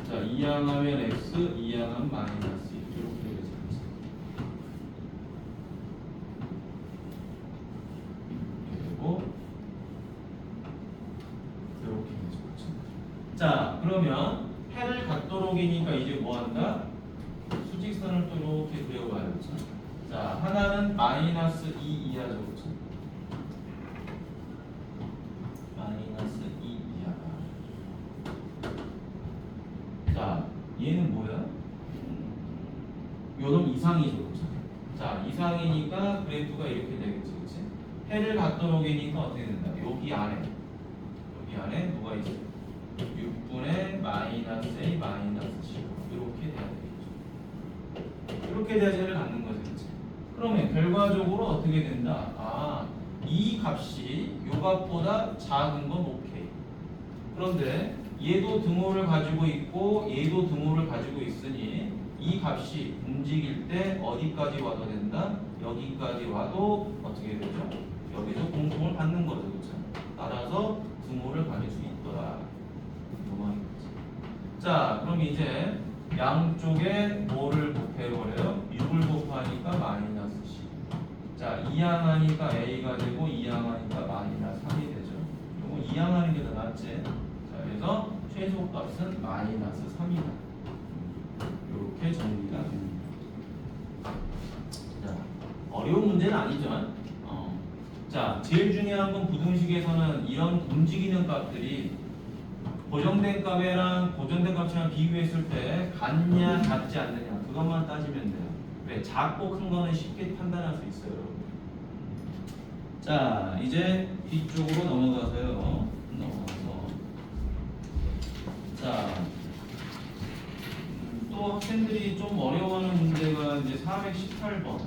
자, 이항하면 x, 이항하면 마이너스 1. 이렇게 되겠죠. 그리고 이렇게 되죠. 자, 그러면 해를 갖도록이니까 이제 뭐 한다? 수직선을 또 이렇게 그려봐야죠. 자, 하나는 마이너스 2 이하죠. 그렇죠? 마이너스 2 이하. 자, 얘는 뭐야? 요놈 이상이죠. 그렇죠? 자, 이상이니까 그래프가 이렇게 되겠지. 그렇지? 해를 갖도록이니까 어떻게 된다? 여기 안에 뭐가 있어? 6분의 마이너스 a 마이너스 15 이렇게 돼야 되겠죠. 이렇게 돼야 해를 갖는 거죠. 그렇지? 그러면 결과적으로 어떻게 된다? 아, 이 값이 요 값보다 작은 건 오케이. 그런데 얘도 등호를 가지고 있고 얘도 등호를 가지고 있으니 이 값이 움직일 때 어디까지 와도 된다? 여기까지 와도 어떻게 되죠? 여기서 공통을 받는 거죠. 그렇죠? 따라서 등호를 가질 수 있더라. 자, 그럼 이제 양쪽에 뭐를 곱해버려요? 6을 곱하니까 마이너스 10. 자, 이항하니까 a가 되고 이항하니까 마이너스 3이 되죠. 이거 이항하는 게 더 낫지. 자, 그래서 최소값은 마이너스 3이다. 이렇게 정리가 됩니다. 자, 어려운 문제는 아니죠. 자, 제일 중요한 건 부등식에서는 이런 움직이는 값들이 고정된 값이랑 고정된 값이랑 비교했을 때 같냐 같지 않느냐 그것만 따지면 돼요. 왜? 작고 큰 거는 쉽게 판단할 수 있어요. 자, 이제 뒤쪽으로 넘어가서요. 자, 또 학생들이 좀 어려워하는 문제가 이제 418번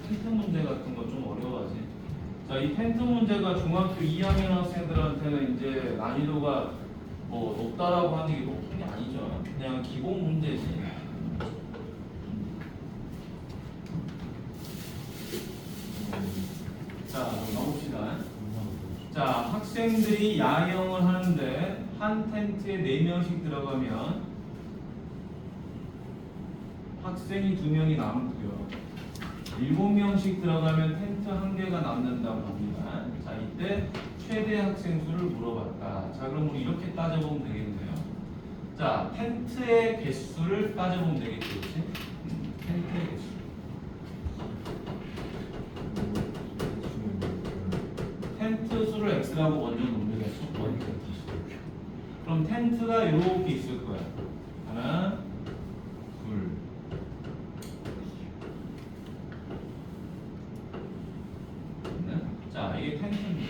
텐트 문제 같은 거 좀 어려워하지. 자, 이 텐트 문제가 중학교 2학년 학생들한테는 이제 난이도가 뭐 높다라고 하는 게 높은 게 아니죠. 그냥 기본 문제지. 자, 가봅시다. 자, 학생들이 야영을 하는데 한 텐트에 4명씩 들어가면 학생이 2명이 남고요. 7명씩 들어가면 텐트 1개가 남는다고 합니다. 자, 이때 최대 학생 수를 물어봤다. 자, 그럼 우리 이렇게 따져보면 되겠네요. 자, 텐트의 개수를 따져보면 되겠지. 텐트의 개수. 텐트 수를 x라고 먼저 놓는 게 첫 번째. 그럼 텐트가 이렇게 있을 거야. 하나, 둘. 자, 이게 텐트입니다.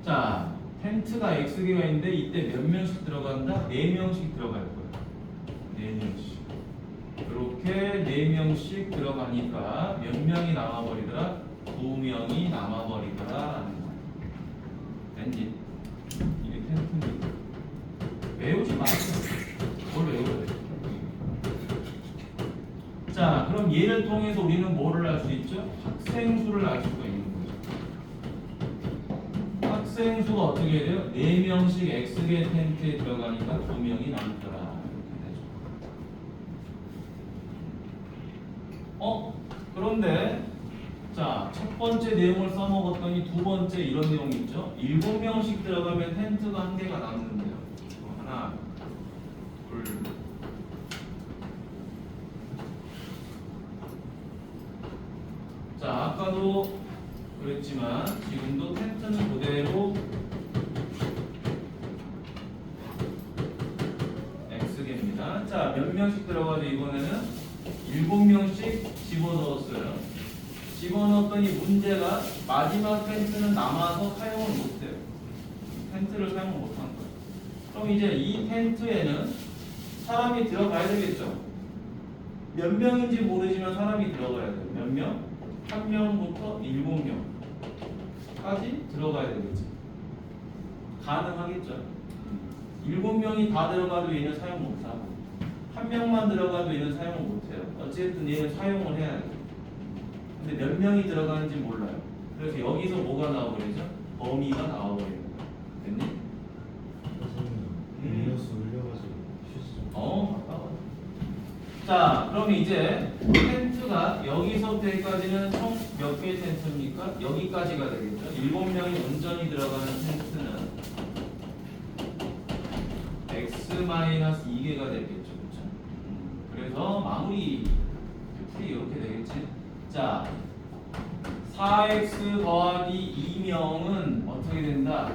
자, 텐트가 x개가 있는데 이때 몇 명씩 들어간다? 4명씩 들어갈 거야. 4명씩. 이렇게 4명씩 들어가니까 몇 명이 남아버리더라? 2명이 남아버리더라 라는 거야. 됐니? 이게 텐트입니다. 외우지 마세요. 뭘 외워야 돼? 자, 그럼 얘를 통해서 우리는 뭐를 알 수 있죠? 학생 수를 알 수가 있는 거죠. 학생 수가 어떻게 돼요? 4명씩 X개 텐트에 들어가니까 2명이 남더라. 이렇게 되죠. 그런데 자, 첫 번째 내용을 써먹었더니 두 번째 이런 내용이 있죠. 7명씩 들어가면 텐트가 1개가 남는데요. 하나, 둘. 자, 아까도 그랬지만 지금도 텐트는 그대로 X개입니다. 자, 몇 명씩 들어가죠? 이번에는 7명씩 집어넣었어요. 집어넣었더니 문제가 마지막 텐트는 남아서 사용을 못해요. 텐트를 사용을 못한 거예요. 그럼 이제 이 텐트에는 사람이 들어가야 되겠죠. 몇 명인지 모르지만 사람이 들어가야 돼요. 몇 명? 1명부터 7명까지 들어가야 되겠지. 가능하겠죠. 7명이 다 들어가도 얘는 사용 못하고 1명만 들어가도 얘는 사용을 못해요. 어쨌든 얘는 사용을 해야 돼요. 근데 몇 명이 들어가는지 몰라요. 그래서 여기서 뭐가 나와버리죠? 범위가 나와버리는 거예요. 됐니? 음료수 올려가지고 휴지 좀. 가까워. 자, 그럼 이제 텐트가 여기서부터 여기까지는 총 몇 개의 텐트입니까? 여기까지가 되겠죠. 7명이 온전히 들어가는 텐트는 x-2개가 되겠죠. 그렇죠? 그래서 마무리 풀이 이렇게 되겠지. 자, 4x 더하기 2명은 어떻게 된다?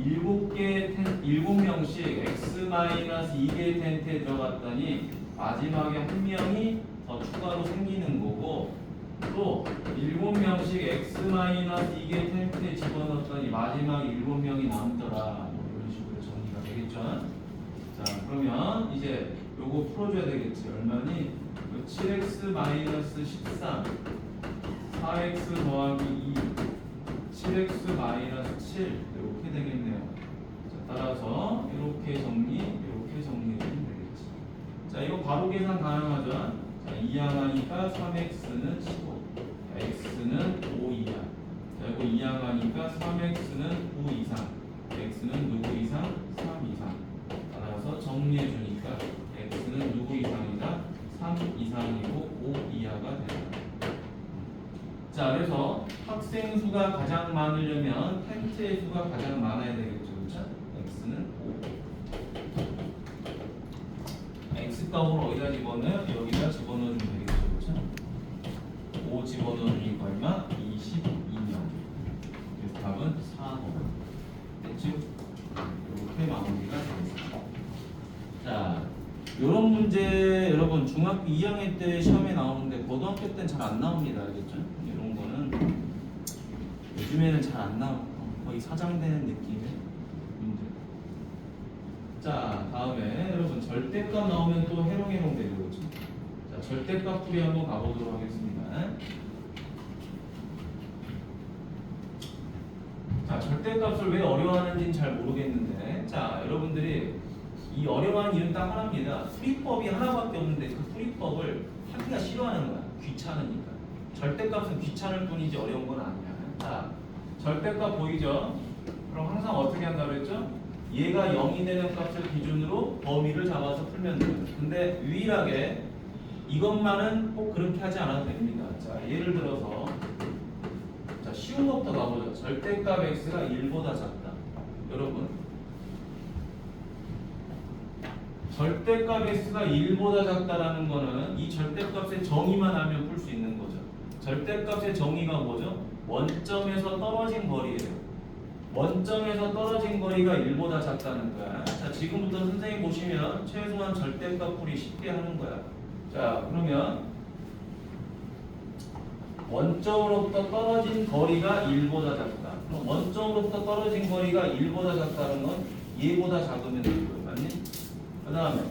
7명씩 x-2개의 텐트에 들어갔더니 마지막에 한 명이 더 추가로 생기는 거고, 또 7명씩 x-2개의 텐트에 집어넣었더니 마지막에 7명이 남더라. 뭐 이런 식으로 정리가 되겠죠. 자, 그러면 이제 요거 풀어줘야 되겠지. 얼마니? 7x-13 4x 더하기 2 7x-7 이렇게 되겠네요. 자, 따라서 이렇게 이렇게 정리해주면 되겠지. 자, 이거 바로 계산 가능하죠? 자, 2항하니까 3x는 15, x는 5 이하. 자, 이거 2항하니까 3x는 9 이상, x는 누구 이상? 3 이상. 따라서 정리해주니까 x는 누구 이상이다? 3 이상이고 5 이하가 된다. 자, 그래서 학생 수가 가장 많으려면 텐트의 수가 가장 많아야 되겠죠. 그렇죠? x는 5. x 값을 어디다 집어넣어요? 여기다 집어넣으면 되겠죠. 그렇죠? 5 집어넣으니까 얼마? 22명. 그래서 답은 4번. 됐죠? 이렇게 마무리가 되겠습니다. 자, 이런 문제 여러분 중학교 2학년 때 시험에 나오는데 고등학교 때는 잘 안 나옵니다. 알겠죠? 이런 거는 요즘에는 잘 안 나오고 거의 사장되는 느낌의 문제. 자, 다음에 여러분 절대값 나오면 또 해롱해롱 되죠. 그렇죠? 자, 절대값 풀이 한번 가보도록 하겠습니다. 자, 절대값을 왜 어려워하는지는 잘 모르겠는데, 자, 여러분들이 이 어려워하는 이유는 딱 하나입니다. 풀이법이 하나밖에 없는데 그 풀이법을 하기가 싫어하는 거야. 귀찮으니까. 절대값은 귀찮을 뿐이지 어려운 건 아니야. 자, 절대값 보이죠? 그럼 항상 어떻게 한다고 했죠? 얘가 0이 되는 값을 기준으로 범위를 잡아서 풀면 돼요. 근데 유일하게 이것만은 꼭 그렇게 하지 않아도 됩니다. 자, 예를 들어서 자, 쉬운 것부터 가보죠. 절대값 x가 1보다 작다. 여러분, 절대값 x가 1보다 작다라는 거는 이 절대값의 정의만 알면 풀 수 있는 거죠. 절대값의 정의가 뭐죠? 원점에서 떨어진 거리예요. 원점에서 떨어진 거리가 1보다 작다는 거야. 자, 지금부터 선생님 보시면 최소한 절대값 풀이 쉽게 하는 거야. 자, 그러면 원점으로부터 떨어진 거리가 1보다 작다. 그럼 원점으로부터 떨어진 거리가 1보다 작다는 건 얘보다 작으면 되는 거예요. 맞니? 그 다음에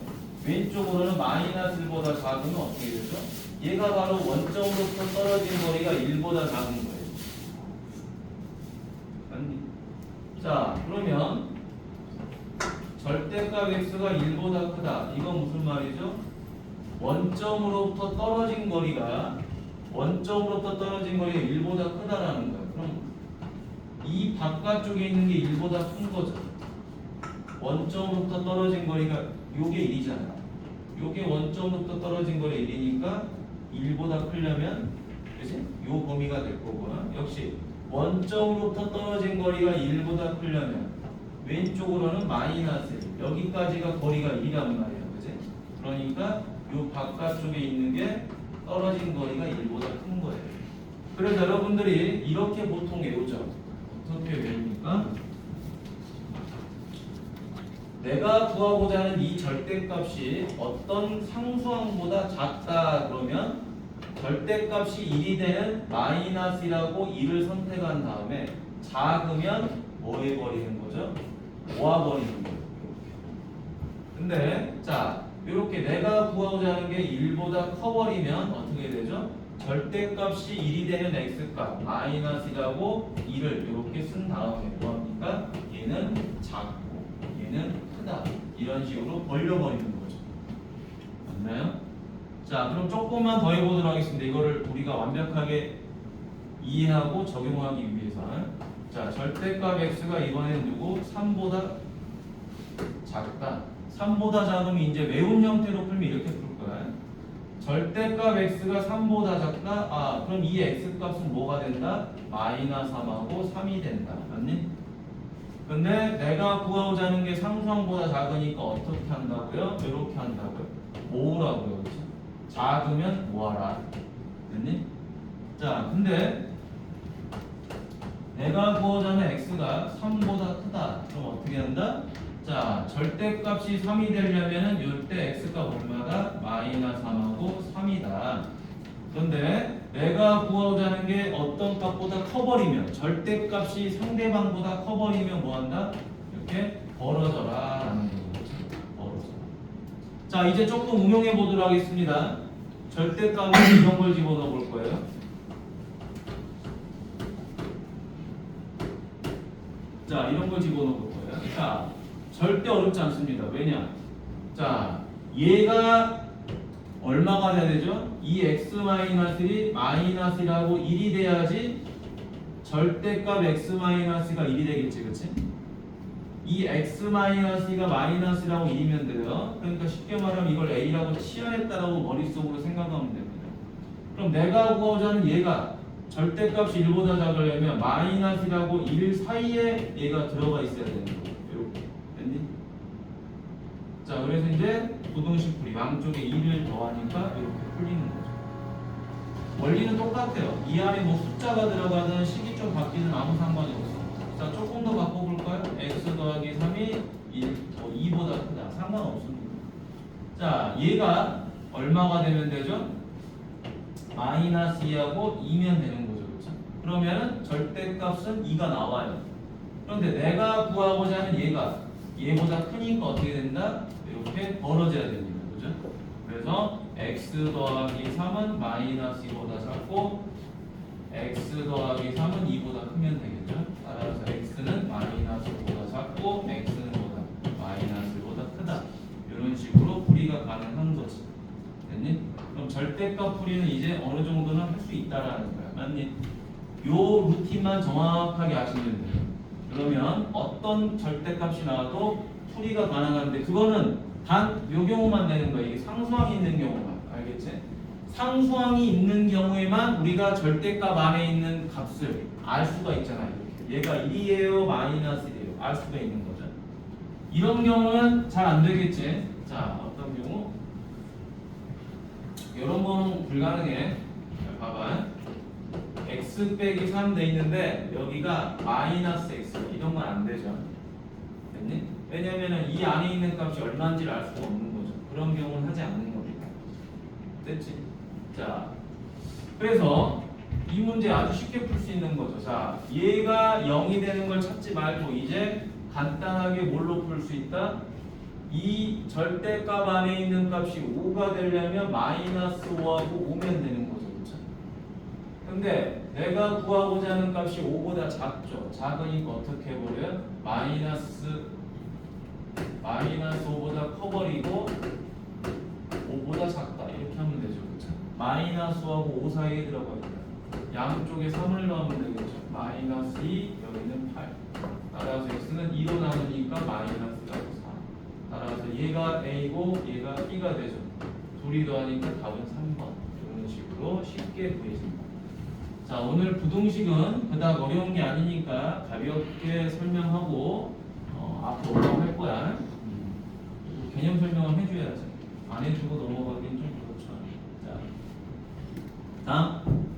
왼쪽으로는 마이너스 1보다 작으면 어떻게 되죠? 얘가 바로 원점으로부터 떨어진 거리가 1보다 작은 거예요. 맞니? 자, 그러면 절대값 x가 1보다 크다. 이건 무슨 말이죠? 원점으로부터 떨어진 거리가 1보다 크다라는 거예요. 그럼 이 바깥쪽에 있는 게 1보다 큰 거죠. 원점으로부터 떨어진 거리가 요게 1이잖아. 요게 원점으로부터 떨어진 거리 1이니까 1보다 크려면 그치? 요 범위가 될 거고, 역시 원점으로부터 떨어진 거리가 1보다 크려면 왼쪽으로는 마이너스 1. 여기까지가 거리가 1이란 말이에요. 그치? 그러니까 요 바깥쪽에 있는 게 떨어진 거리가 1보다 큰 거예요. 그래서 여러분들이 이렇게 보통 외우죠. 어떻게 외웁니까? 내가 구하고자 하는 이 절대값이 어떤 상수항보다 작다 그러면 절대값이 1이 되는 마이너스라고 1을 선택한 다음에 작으면 뭐 해버리는 거죠? 모아버리는 거예요. 근데 자 이렇게 내가 구하고자 하는 게 1보다 커버리면 어떻게 되죠? 절대값이 1이 되는 x값 마이너스라고 2를 이렇게 쓴 다음에 뭐합니까? 얘는 작고 얘는 크다 이런 식으로 벌려버리는 거죠. 맞나요? 자 그럼 조금만 더 해보도록 하겠습니다. 이거를 우리가 완벽하게 이해하고 적용하기 위해서는 자 절대값 x가 이번엔 누구? 3보다 작다. 3보다 작으면 이제 외운 형태로 풀면 이렇게 풀 거야. 절대값 x가 3보다 작다. 아 그럼 이 x값은 뭐가 된다? 마이너스 3하고 3이 된다. 맞니? 근데 내가 구하고자 하는 게 상수항보다 작으니까 어떻게 한다고요? 이렇게 한다고요. 모으라고요. 그렇죠? 작으면 모아라. 됐니? 자 근데 내가 구하고자 하는 x가 3보다 크다. 그럼 어떻게 한다? 자, 절대값이 3이 되려면은 이때 x값 얼마다? 마이너스 3하고 3이다. 그런데 내가 구하고자 하는 게 어떤 값보다 커버리면 절대값이 상대방보다 커버리면 뭐한다? 이렇게 벌어져라 라는 거죠. 벌어져라. 자, 이제 조금 응용해 보도록 하겠습니다. 절대값은 이런 걸 집어넣어 볼 거예요. 자, 이런 걸 집어넣어 볼 거예요. 자, 절대 어렵지 않습니다. 왜냐? 자, 얘가 얼마가 돼야 되죠? 이 x-1이 마이너스라고 1이 돼야지 절대값 x-가 1이 되겠지, 그치? 이 x-가 마이너스라고 1이면 돼요. 그러니까 쉽게 말하면 이걸 a라고 치환했다라고 머릿속으로 생각하면 됩니다. 그럼 내가 구하고자 하는 얘가 절대값이 1보다 작으려면 마이너스라고 1 사이에 얘가 들어가 있어야 되는 거예요. 이렇게 됐니? 자 그래서 이제 부등식 풀이 양쪽에 2를 더하니까 이렇게 풀리는 거죠. 원리는 똑같아요. 이 안에 뭐 숫자가 들어가든 식이 좀 바뀌든 아무 상관이 없어. 자 조금 더 바꿔볼까요? x 더하기 3이 2보다 크다. 상관없습니다. 자 얘가 얼마가 되면 되죠? 마이너스 2하고 2면 되는 거죠. 그렇죠? 그러면 절대값은 2가 나와요. 그런데 내가 구하고자 하는 얘가 얘보다 크니까 어떻게 된다? 이렇게 벌어져야 됩니다. 그죠? 그래서 x 더하기 3은 마이너스 2보다 작고 x 더하기 3은 2보다 크면 되겠죠? 따라서 x는 마이너스 5보다 작고 x는 뭐다? 마이너스 5보다 크다. 이런 식으로 풀이가 가능한 거지. 됐니? 그럼 절대값 풀이는 이제 어느 정도는 할 수 있다라는 거야. 맞니? 요 루틴만 정확하게 아시면 돼요. 그러면 어떤 절대값이 나와도 풀이가 가능한데 그거는 단 요 경우만 되는 거야. 이게 상수항이 있는 경우만. 알겠지? 상수항이 있는 경우에만 우리가 절대값 안에 있는 값을 알 수가 있잖아요. 얘가 1이에요, 마이너스예요. 알 수가 있는 거죠. 이런 경우는 잘 안 되겠지. 자, 어떤 경우? 이런 거는 불가능해. 자, 봐봐. x 빼기 3 돼 있는데 여기가 마이너스 x 이런 건 안 되죠. 됐니? 왜냐면은 이 안에 있는 값이 얼마인지를 알 수가 없는 거죠. 그런 경우는 하지 않는 겁니다. 됐지? 자, 그래서 이 문제 아주 쉽게 풀 수 있는 거죠. 자, 얘가 0이 되는 걸 찾지 말고 이제 간단하게 뭘로 풀 수 있다? 이 절대값 안에 있는 값이 5가 되려면 마이너스 5하고 5면 되는 거죠. 그렇죠? 근데 내가 구하고자 하는 값이 5보다 작죠. 작으니까 어떻게 해버려요? 마이너스 5보다 커버리고 5보다 작다. 이렇게 하면 되죠. 그렇죠? 마이너스하고 5 사이에 들어가 있다. 양쪽에 3을 넣으면 되겠죠. 마이너스 2, 여기는 8. 따라서 x는 2로 나누니까 마이너스가 4. 따라서 얘가 a고 얘가 b가 되죠. 둘이 더하니까 답은 3번. 이런 식으로 쉽게 구해집니다. 자, 오늘 부등식은 그닥 어려운 게 아니니까 가볍게 설명하고 앞으로 올라갈 거야. 개념 설명을 해줘야지. 안 해주고 넘어가긴 좀 그렇죠. 자, 다음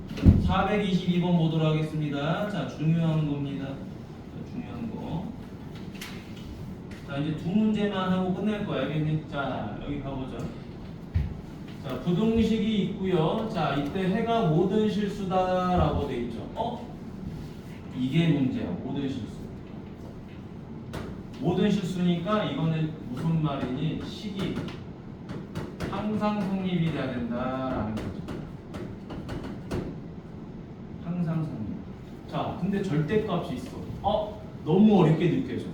422번 보도록 하겠습니다. 자, 중요한 겁니다. 중요한 거. 자, 이제 두 문제만 하고 끝낼 거야. 알겠니? 자, 여기 가보죠. 자, 부등식이 있고요. 자, 이때 해가 모든 실수다라고 돼 있죠. 이게 문제야. 모든 실수. 모든 실수니까 이거는 무슨 말이니? 식이 항상 성립이 돼야 된다라는 거죠. 항상 성립. 자, 근데 절대값이 있어. 너무 어렵게 느껴져.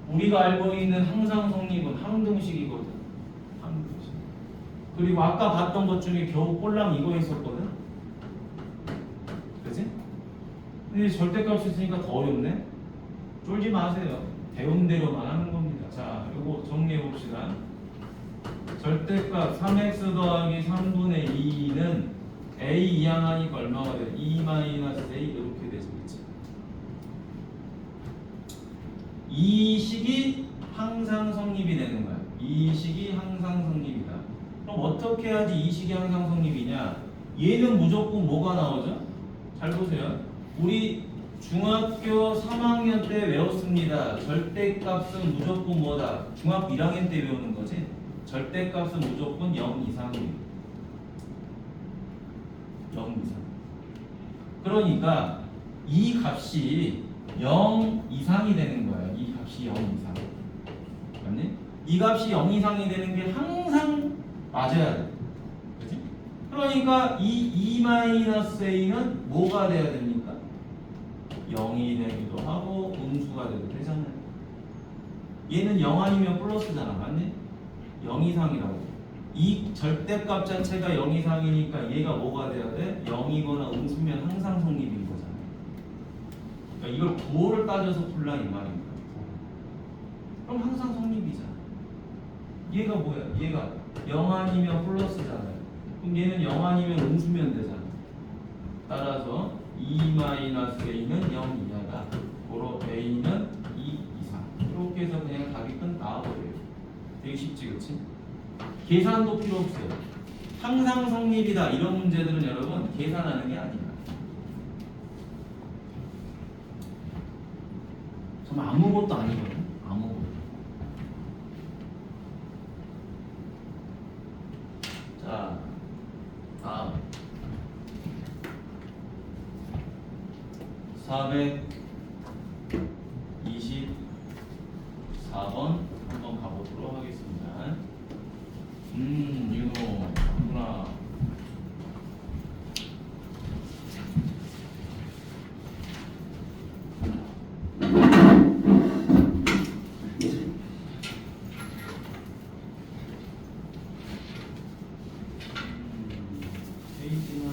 우리가 알고 있는 항상 성립은 항등식이거든. 항등식. 그리고 아까 봤던 것 중에 겨우 꼴랑 이거 있었거든. 그치? 근데 절대값이 있으니까 더 어렵네. 쫄지 마세요. 배운 대로만 하는 겁니다. 자, 이거 정리해 봅시다. 절대값 3x 더하기 3분의 2는 a 이항하니까 얼마가 돼? 2-a 이렇게 되지. 이 식이 항상 성립이 되는 거야. 이 식이 항상 성립이다. 그럼 어떻게 해야지 이 식이 항상 성립이냐? 얘는 무조건 뭐가 나오죠? 잘 보세요. 우리 중학교 3학년 때 외웠습니다. 절대값은 무조건 뭐다? 중학교 1학년 때 외우는 거지. 절대값은 무조건 0 이상이에요. 0 이상. 그러니까 이 값이 0 이상이 되는 거야. 이 값이 0 이상. 맞니? 이 값이 0 이상이 되는 게 항상 맞아야 돼. 그치? 그러니까 이 E-A는 뭐가 돼야 됩니까? 0이 되기도 하고 음수가 돼도 되잖아요. 얘는 0 아니면 플러스잖아. 맞니? 0 이상이라고. 이 절대값 자체가 0 이상이니까 얘가 뭐가 돼야 돼? 0이거나 음수면 항상 성립인 거잖아. 그러니까 이걸 구호를 따져서 풀라 이 말입니다. 그럼 항상 성립이잖아. 얘가 뭐야? 얘가 0 아니면 플러스잖아요. 그럼 얘는 0 아니면 음수면 되잖아. 따라서 E-A는 0 이하다. 고로 A는 2 이상. 이렇게 해서 그냥 답이 끝 나와버려요. 되게 쉽지, 그치? 계산도 필요 없어요. 항상 성립이다. 이런 문제들은 여러분 계산하는 게 아니야. 정말 아무것도 아니거든. 아무것도. 자, 다음 424번 한번 가보도록 하겠습니다. 윤호 맞구나. 페이지만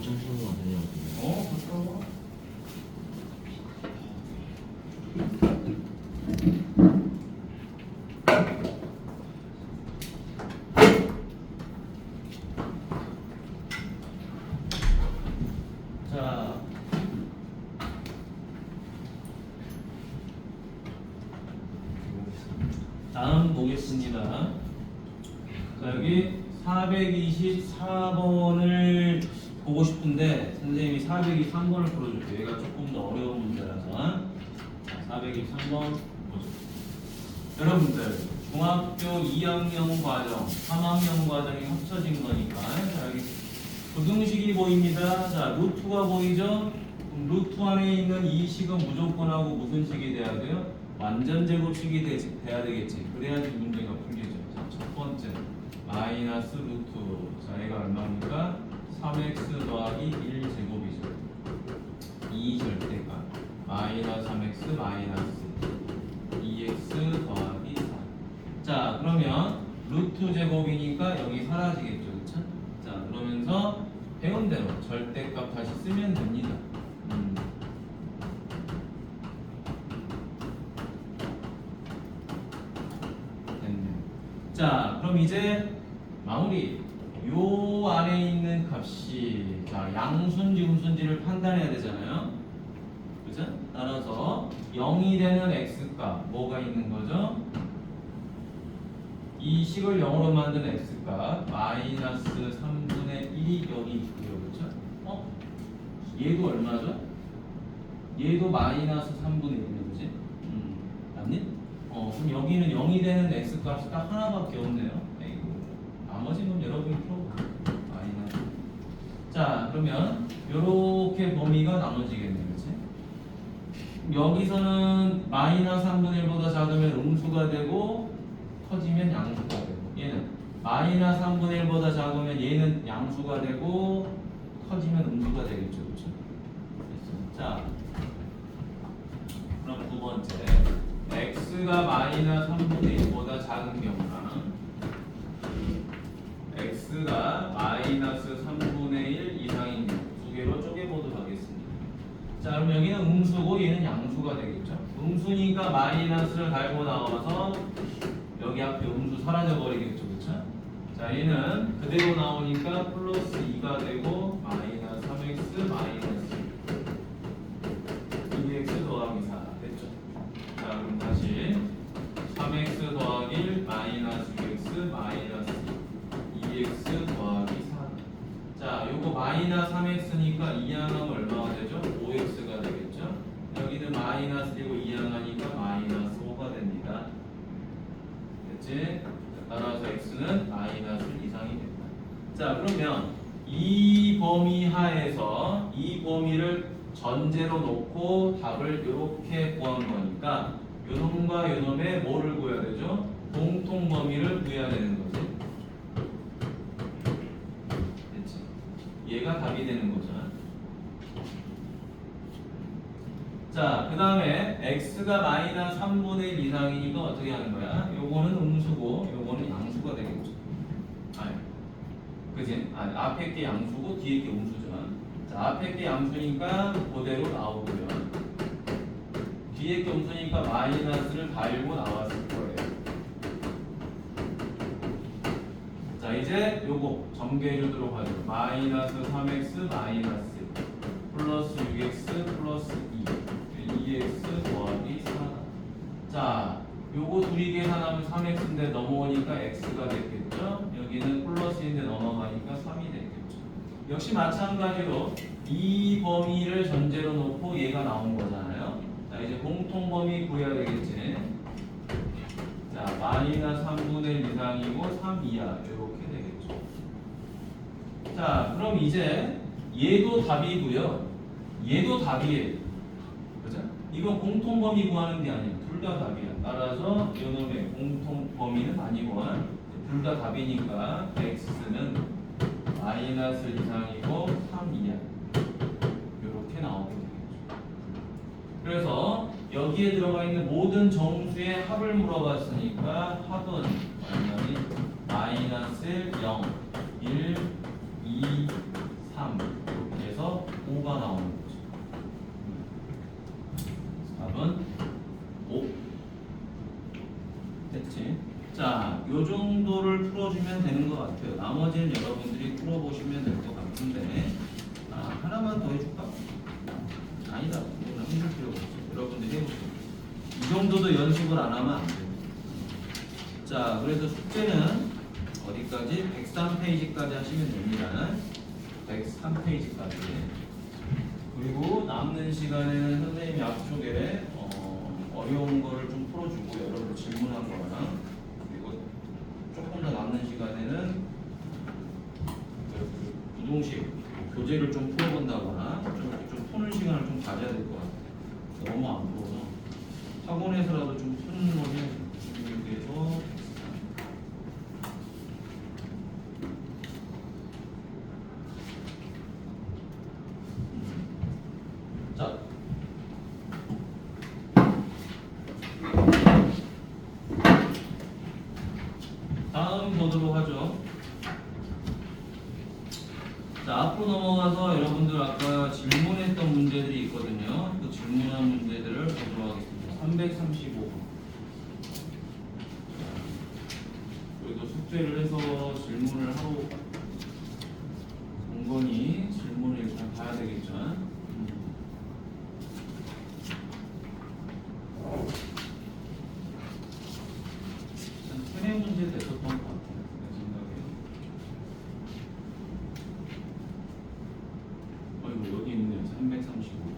정상적으로 안 되냐고. 그렇죠. 자, 다음 보겠습니다. 자, 여기 424번을 보고 싶은데 선생님이 423번을 풀어줄게요. 얘가 조금 더 어려운 문제라서. 자, 423번 보죠. 여러분들 중학교 2학년 과정, 3학년 과정이 합쳐진 거니까 자, 여기 부등식이 보입니다. 자, 루트가 보이죠? 그럼 루트 안에 있는 이 식은 무조건 하고 무슨 식이 돼야 돼요? 완전 제곱식이 돼야 되겠지. 그래야지 문제가 풀리죠. 자, 첫 번째 마이너스 루트. 자, 얘가 얼마입니까? 3x 더하기 1제곱이죠. 2 절대값 마이너스 3x 마이너스 2x 더하기 4. 자, 그러면 루트 제곱이니까 여기 사라지겠죠. 그쵸? 자, 그러면서 배운 대로 절대값 다시 쓰면 됩니다. 됐네요. 자, 그럼 이제 마무리. 요 안에 있는 값이 자, 양수인지 음수인지를 판단해야 되잖아요. 그죠? 따라서 0이 되는 x값 뭐가 있는 거죠? 이 식을 0으로 만든 x값 마이너스 3분의 1이 여기 있고요. 그렇죠? 얘도 얼마죠? 얘도 마이너스 3분의 1이네. 그지? 맞니? 그럼 여기는 0이 되는 x값이 딱 하나밖에 없네요. 아이고, 나머지는 여러분이 풀어보세요. 마이너스. 자, 그러면 요렇게 범위가 나눠지겠네요. 그치? 여기서는 마이너스 3분의 1보다 작으면 음수가 되고 커지면 양수가 되고, 얘는 마이너스 3분의 1보다 작으면 얘는 양수가 되고 커지면 음수가 되겠죠. 그렇죠? 자, 그럼 두 번째, x가 마이너스 3분의 1보다 작은 경우랑 x가 마이너스 3분의 1 이상인 경우 두 개로 쪼개보도록 하겠습니다. 자, 그럼 여기는 음수고 얘는 양수가 되겠죠. 음수니까 마이너스를 달고 나와서 여기 앞에 음수 사라져 버리겠죠. 그렇죠? 자, 얘는 그대로 나오니까 플러스 2가 되고 마이너스 3x 마이너스 2x 더하기 4 됐죠. 자, 그럼 다시 3x 더하기 1 마이너스 6x 마이너스 2x 더하기 4. 자, 요거 마이너스 3x니까 2항하면 얼마가 되죠? 5x가 되겠죠. 여기는 마이너스 되고 2항하니까 마이너스 5가 됩니다. 됐지? 따라서 x는 마이너스 이상이 된다. 자, 그러면 이 범위 하에서 이 범위를 전제로 놓고 답을 이렇게 구한 거니까 요놈과 요놈의 뭐를 구해야 되죠? 공통 범위를 구해야 되는 거지. 됐지? 얘가 답이 되는 거잖아. 자, 그 다음에 x가 마이너스 3분의 1 이상이니까 어떻게 하는 거야? 요거는 음수고 요거는 양수가 되겠죠. 아니, 그지? 아니, 앞에 게 양수고 뒤에 게 음수잖아. 자, 앞에 게 양수니까 그대로 나오고요. 뒤에 게 음수니까 마이너스를 달고 나왔을 거예요. 자, 이제 요거 전개해 주도록 하죠. 마이너스 3x 마이너스 플러스 6x 플러스 2x 더하기 4. 자, 요거 둘이 계산하면 3x인데 넘어오니까 x가 됐겠죠. 여기는 플러스인데 넘어가니까 3이 됐겠죠. 역시 마찬가지로 이 범위를 전제로 놓고 얘가 나온 거잖아요. 자, 이제 공통 범위 구해야 되겠지. 자, 마이너스 3분의 1 이상이고 3 이하 이렇게 되겠죠. 자, 그럼 이제 얘도 답이고요. 얘도 답이에요. 그죠? 이건 공통 범위 구하는 게 아니에요. 둘 다 답이야. 따라서 이놈의 공통 범위는 아니고 둘 다 답이니까 x는 마이너스 이상이고 3 이하 이렇게 나오게 되겠죠. 그래서 여기에 들어가 있는 모든 정수의 합을 물어봤으니까 합은 얼마니? 마이너스 0, 1, 2, 3 이렇게 해서 5가 나오는 거죠. 답은 5. 됐지? 자, 요 정도를 풀어주면 되는 것 같아요. 나머지는 여러분들이 풀어보시면 될 것 같은데, 하나만 더 해줄까? 아니다. 이거는 힘들 필요가 없어. 여러분들이 해보세요. 이 정도도 연습을 안 하면 안 돼요. 자, 그래서 숙제는 어디까지? 103페이지까지 하시면 됩니다. 103페이지까지. 그리고 남는 시간에는 선생님이 앞쪽에 어려운 거를 좀 풀어주고 여러분 질문한 거랑, 그리고 조금 더 남는 시간에는 그 부동식 교재를 좀 풀어본다거나 좀 푸는 시간을 좀 가져야 될 것 같아요. 너무 안 풀어서 학원에서라도 좀 푸는 걸 해야 돼요. 그래서 자, 다음 보도록 하죠. 자, 앞으로 넘어가서 여러분들 아까 질문했던 문제들이 있거든요. 그 질문한 문제들을 보도록 하겠습니다. 335번. 그래도 숙제를 해서 질문을 하고 온 거니 질문을 일단 봐야 되겠죠. 세네 문제 됐었던 것 같아요. 내 생각에. 어이구, 여기 있네요. 335번.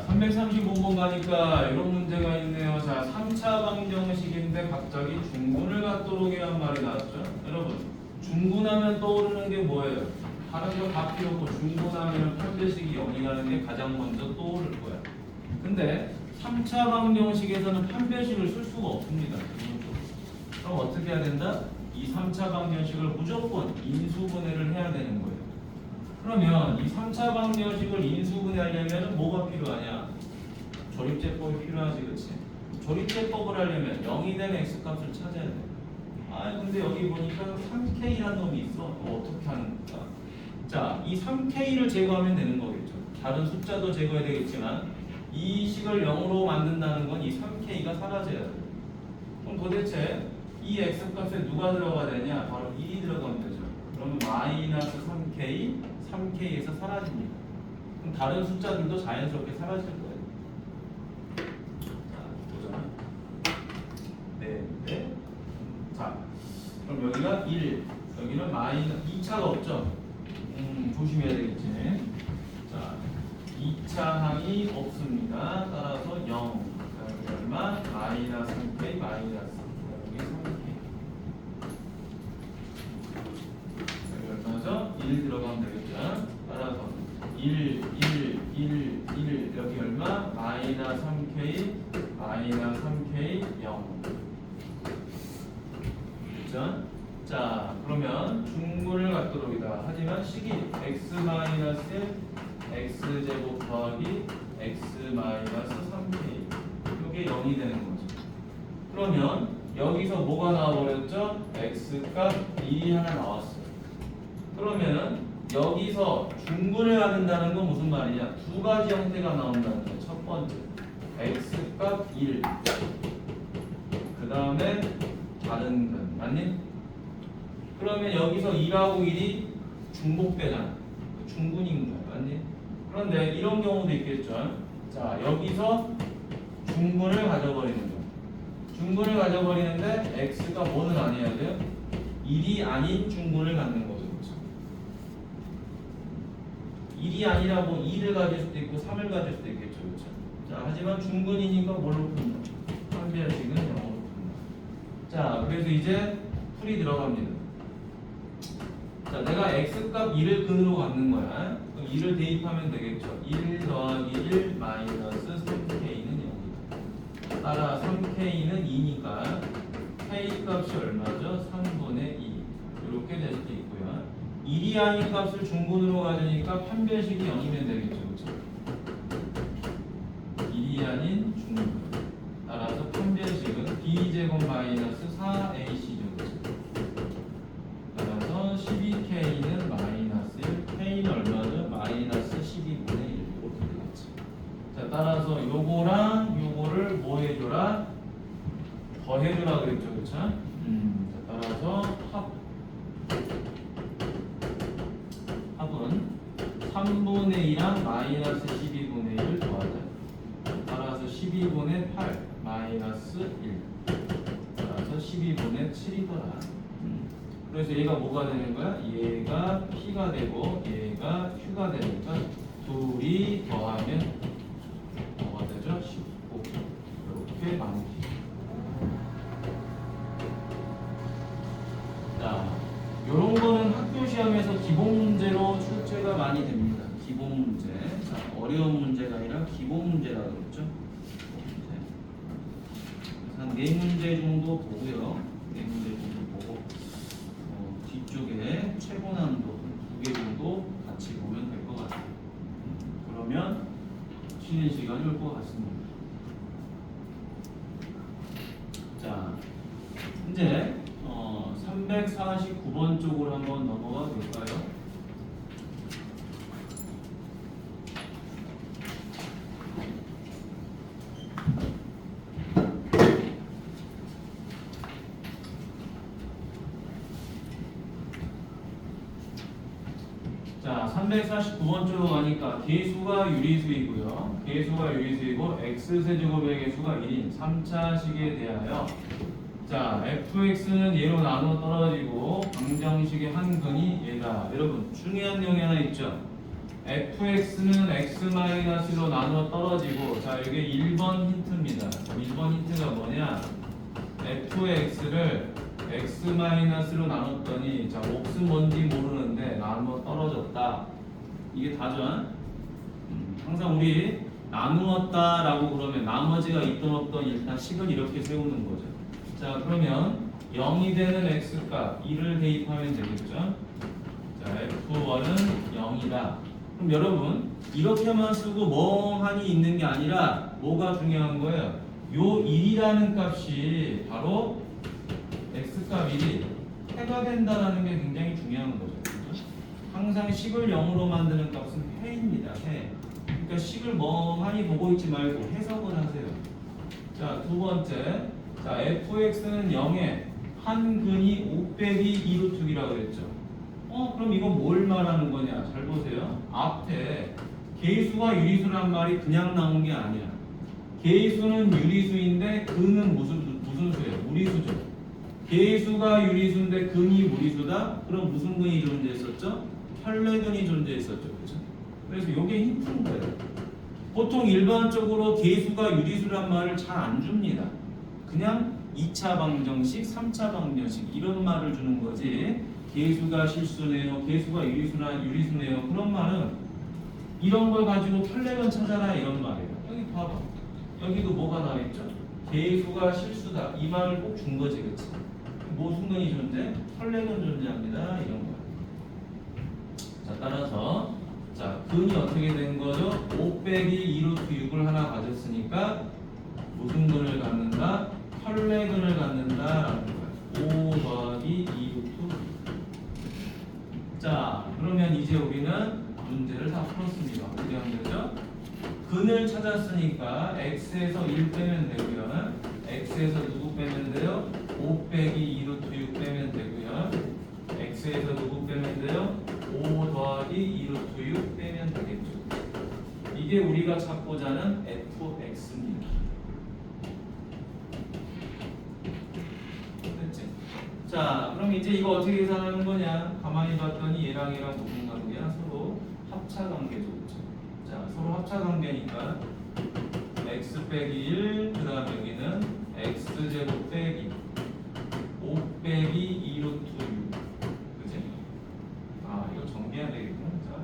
335번 가니까 이런 문제가 있네요. 자, 3차 방정식인데 갑자기 중군을 갖도록이란 말이 나왔죠. 여러분, 중군하면 떠오르는 게 뭐예요? 다른 거 다 필요 없고 중군하면 판별식이 0이라는 게 가장 먼저 떠오를 거야. 근데 3차 방정식에서는 판별식을 쓸 수가 없습니다. 그럼 어떻게 해야 된다? 이 3차 방정식을 무조건 인수분해를 해야 되는 거예요. 그러면 이 3차 방정식을 인수분해하려면 뭐가 필요하냐? 조립제법이 필요하지, 그렇지? 조립제법을 하려면 0이 된 x값을 찾아야 돼. 아, 근데 여기 보니까 3k라는 놈이 있어. 그럼 어떻게 하는 거야? 자, 이 3k를 제거하면 되는 거겠죠. 다른 숫자도 제거해야 되겠지만 이 식을 0으로 만든다는 건 이 3k가 사라져야 돼. 그럼 도대체 이 x값에 누가 들어가야 되냐? 바로 1이 들어가면 되죠. 그러면 마이너스 3k, 3k에서 사라집니다. 그럼 다른 숫자들도 자연스럽게 사라질 거예요. 자, 보자. 네. 자, 그럼 여기가 1, 여기는 마이너스 2차가 없죠? 조심해야 되겠지. 자, 2차 항이 없습니다. 따라서 0. 여기 얼마? 마이너스 3k, 마이너스. 여기 3k. 여기 얼마죠? 1 들어가면 되겠죠? 따라서 1, 여기 얼마? 마이너스 3k, 마이너스 3k, 0. 됐죠? 자, 그러면 중군을 갖도록이다. 하지만 식이 x-1, x제곱 더하기 x-3k. 이게 0이 되는 거죠. 그러면 여기서 뭐가 나와버렸죠? x값 1이 하나 나왔어요. 그러면 여기서 중군을 갖는다는 건 무슨 말이냐? 두 가지 형태가 나온다는 거예요. 첫 번째, x값 1. 그 다음에 다른 근. 맞니? 그러면 여기서 2하고 1이 중복되잖아. 중군인 거야. 맞니? 그런데 이런 경우도 있겠죠. 자, 여기서 중군을 가져버리는 거야. 중군을 가져버리는데 x가 뭐는 아니어야 돼요? 1이 아닌 중군을 갖는 거죠. 그렇죠? 1이 아니라고 2를 가질 수도 있고 3을 가질 수도 있겠죠. 그렇죠? 자, 하지만 중군이니까 뭘로 푼다? 판별식은 0으로 푼다. 자, 그래서 이제 풀이 들어갑니다. 자, 내가 x값 2를 근으로 갖는 거야. 그럼 2를 대입하면 되겠죠. 1 더하기 1 마이너스 3k는 0이다. 따라 3k는 2니까 k 값이 얼마죠? 3분의 2. 이렇게 될 수도 있고요. 1이 아닌 값을 중군으로 가져니까 판별식이 0이면 되겠죠. 그렇죠? 1이 아닌 중군. 따라서 판별식은 b제곱 마이너스 4ac죠. 12k는 마이너스 1, k는 얼마죠? 마이너스 12분의 1 이렇게 되겠지. 자, 따라서 요거랑 요거를 뭐 해줘라? 더해줘라 그랬죠, 그렇죠? 자, 따라서 합은 3분의 2랑 마이너스 12분의 1을 더하자. 따라서 12분의 8 마이너스 1. 따라서 12분의 7이더라. 그래서 얘가 뭐가 되는 거야? 얘가 P가 되고 얘가 Q가 되니까 둘이 더하면 뭐가 되죠? 19. 이렇게 나누기. 자, 요런 거는 학교 시험에서 기본 문제로 출제가 많이 됩니다. 기본 문제. 자, 어려운 문제가 아니라 기본 문제라고 그랬죠? 한 4문제 정도 보고요. 4문제 정도 보고 뒤쪽에 최고 난도 2개 정도 같이 보면 될 것 같아요. 그러면 쉬는 시간이 올 것 같습니다. 자, 이제 349번 쪽으로 한번 넘어가 볼까요? 자, 349번 쪽으로 가니까 개수가 유리수이고요. 개수가 유리수이고 x세제곱의 개수가 1인 3차식에 대하여 자, fx는 얘로 나눠 떨어지고 방정식의 한 근이 얘다. 여러분, 중요한 내용이 하나 있죠. fx는 x-로 나누어 떨어지고, 자 이게 1번 힌트입니다. 1번 힌트가 뭐냐? fx를 x-로 나눴더니 자 몫은 뭔지 모르는데 나누어 떨어졌다. 이게 다죠. 항상 우리 나누었다라고 그러면 나머지가 있던 없던 일단 식을 이렇게 세우는 거죠. 자 그러면 0이 되는 x값 2를 대입하면 되겠죠. 자 f1은 0이다. 그럼 여러분 이렇게만 쓰고 멍하니 있는 게 아니라 뭐가 중요한 거예요? 요 1이라는 값이 바로 x값 1이 해가 된다는 게 굉장히 중요한 거죠. 그렇죠? 항상 식을 0으로 만드는 값은 해입니다. 해. 그러니까 식을 멍하니 보고 있지 말고 해석을 하세요. 자, 두 번째. 자, fx는 0에 한 근이 5 빼기 2루트이라고 그랬죠. 그럼 이건 뭘 말하는 거냐? 잘 보세요. 앞에 계수와 유리수란 말이 그냥 나온 게 아니야. 계수는 유리수인데 근은 무슨 수예요? 무리수죠. 계수가 유리수인데 근이 무리수다? 그럼 무슨 근이 존재했었죠? 혈내근이 존재했었죠. 그렇죠? 그래서 이게 힌트인 거예요. 보통 일반적으로 계수가 유리수란 말을 잘 안 줍니다. 그냥 2차 방정식, 3차 방정식 이런 말을 주는 거지. 계수가 실수네요, 계수가 유리수네요. 그런 말은 이런 걸 가지고 혈내근 찾아라 이런 말이에요. 여기 봐봐. 여기도 뭐가 나와있죠? 계수가 실수다. 이 말을 꼭 준 거지, 그치? 무슨 근이 존재? 혈내근 존재합니다. 이런 거. 자, 따라서 자, 근이 어떻게 된 거죠? 5 빼기 2루트 6을 하나 가졌으니까 무슨 근을 갖는다? 혈내근을 갖는다라는 거예요. 5 더하기 2루트 6. 자, 그러면 이제 우리는 문제를 다 풀었습니다. 어떻게 하면 되죠? 근을 찾았으니까 x에서 1 빼면 되고요. x에서 누구 빼면 돼요? 5 빼기 2루트 6 빼면 되고요. x에서 누구 빼면 돼요? 5 더하기 2루트 6 빼면 되겠죠. 이게 우리가 찾고자 하는 fx입니다. 됐지? 자, 그럼 이제 이거 어떻게 계산하는 거냐? 가만히 봤더니 얘랑 무슨 관계야? 서로 합차 관계죠. 그렇죠? 자, 서로 합차 관계니까 x 빼기 1, 그 다음 여기는 x제곱 빼기 5 빼기 2루트 6. 그치? 아, 이거 정리해야 되겠구나. 자,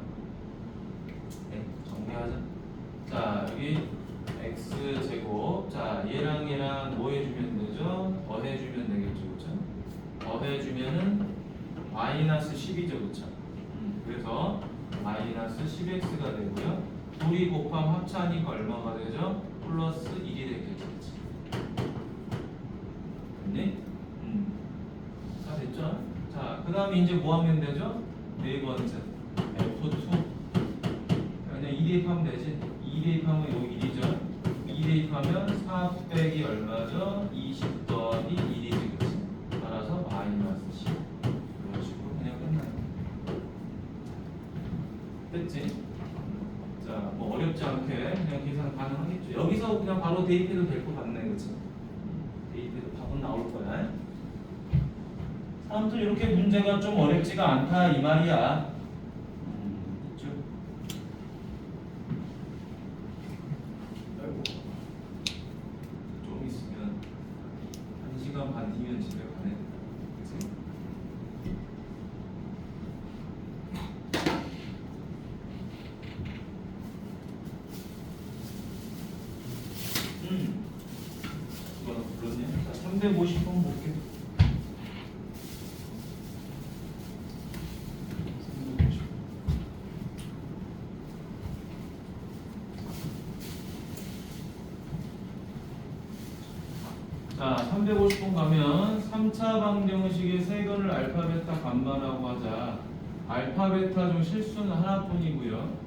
네, 정리하자. 자, 여기 x제곱. 자, 얘랑 뭐 해주면 되죠? 더해주면 되겠죠. 그쵸? 더해주면은 마이너스 10이죠. 그쵸? 그래서 마이너스 10x가 되고요. 둘이 곱함 합차하니까 얼마가 되죠? 플러스 1이 되겠죠. 됐니? 다 됐죠? 자, 그 다음에 이제 뭐 하면 되죠? 네 번째 F2 그냥 2 대입하면 되지. 2 대입하면 요 1이죠. 2 대입하면 4 빼기 얼마죠? 20 더하기 1이지. 그치? 따라서 마이너스 10 이런 식으로 그냥 끝나요. 됐지? 자, 뭐 어렵지 않게 그냥 계산 가능하겠죠. 여기서 그냥 바로 대입해도 될 것 같네. 그치? 대입해도 답은 나올 거야. 아무튼 이렇게 문제가 좀 어렵지가 않다 이 말이야. 됐죠? 아이고, 좀 있으면 1시간 반 뒤면 집에 가네. 그치? 이거는 불렀네. 자, 350번 볼게. 자, 350번 가면 3차 방정식의 세근을 알파, 베타, 감마라고 하자. 알파, 베타 중 실수는 하나뿐이고요.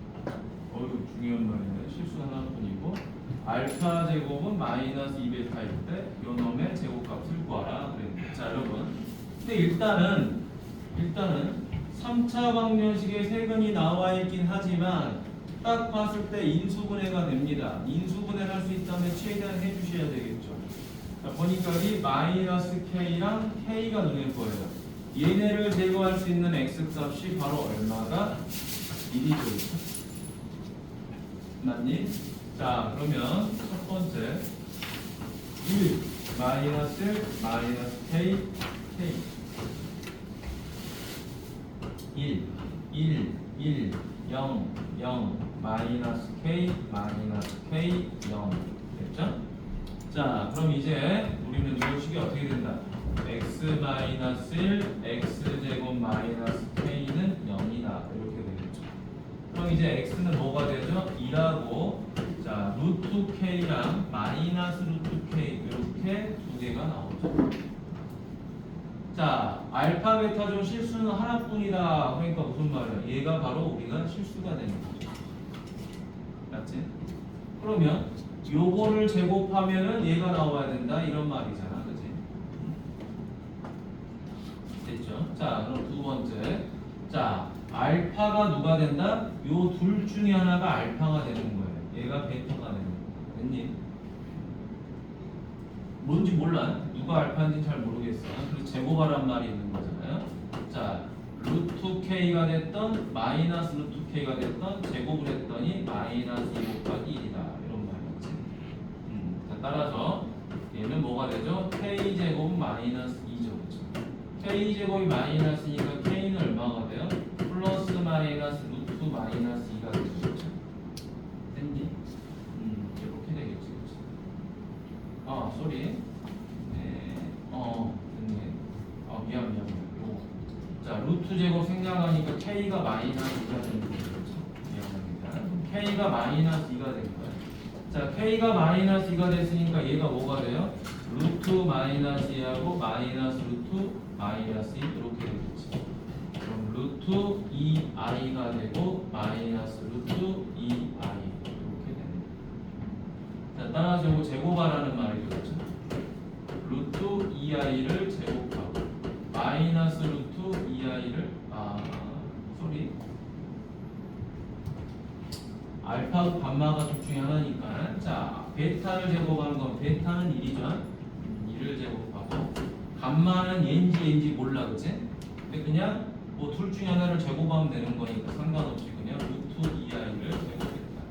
어휴, 중요한 말이네. 실수 하나뿐이고 알파 제곱은 마이너스 2베타일 때 요놈의 제곱값을 구하라 그랬는데, 자 여러분, 근데 일단은 3차 방정식의 세근이 나와 있긴 하지만 딱 봤을 때 인수분해가 됩니다. 인수분해를 할 수 있다면 최대한 해주셔야 되겠죠. 자, 보니까 이 마이너스 k랑 k가 눈에 보여요. 얘네를 제거할 수 있는 x 값이 바로 얼마가? 1이죠. 맞니? 자, 그러면 첫 번째 1 마이너스 1 마이너스 k k 1 0 0 마이너스 k 마이너스 k 0 됐죠? 자, 그럼 이제 우리는 이 식이 어떻게 된다? x 마이너스 1 x 제곱 마이너스 k는 0이다 이렇게 되겠죠. 그럼 이제 x는 뭐가 되죠? 2라고 자 루트 k랑 마이너스 루트 k 이렇게 두 개가 나오죠. 자 알파 베타 중 실수는 하나뿐이다. 그러니까 무슨 말이야? 얘가 바로 우리가 실수가 되는 거죠. 맞지? 그러면 요거를 제곱하면은 얘가 나와야 된다 이런 말이잖아, 그치? 됐죠? 자, 그럼 두 번째, 자, 알파가 누가 된다? 요 둘 중에 하나가 알파가 되는 거예요. 얘가 베타가 되는 거예요. 됐니? 뭔지 몰라. 누가 알파인지 잘 모르겠어. 그래서 제곱하란 말이 있는 거잖아요. 자, 루트 k가 됐던 마이너스 루트 k가 됐던 제곱을 했더니 마이너스 2 곱하기 1이다. 따라서 얘는 뭐가 되죠? k제곱 마이너스 2죠. 그렇죠? k제곱이 마이너스니까 k는 얼마가 돼요? 플러스 마이너스 루트 마이너스 2가 되죠. 그렇죠? 됐니? 이렇게 되겠지. 그렇죠? 쏘리. 네. 됐네. 미안. 요거. 자, 루트 제곱 생략하니까 k가 마이너스 2가 되는 거죠. 그렇죠? 미안합니다. k가 마이너스 2가 된 거예요. 자, k가 마이너스 2가 됐으니까 얘가 뭐가 돼요? 루트 마이너스 2하고 마이너스 루트 마이너스 2 이렇게 되겠지. 그럼 루트 2i가 되고 마이너스 루트 2i 이렇게 되는 거예요. 자, 따라서 이거 제곱하라는 말이죠. 그렇죠? 루트 2i를 제곱하고 마이너스 루트 2i를 소리 알파, 감마가 둘 중에 하나니까 자 베타를 제곱하는 건 베타는 1이죠. 1을 제곱하고 감마는 얘인지 몰라 그치? 근데 그냥 뭐 둘 중에 하나를 제곱하면 되는 거니까 상관없이 그냥 루트 2i를 제곱했다.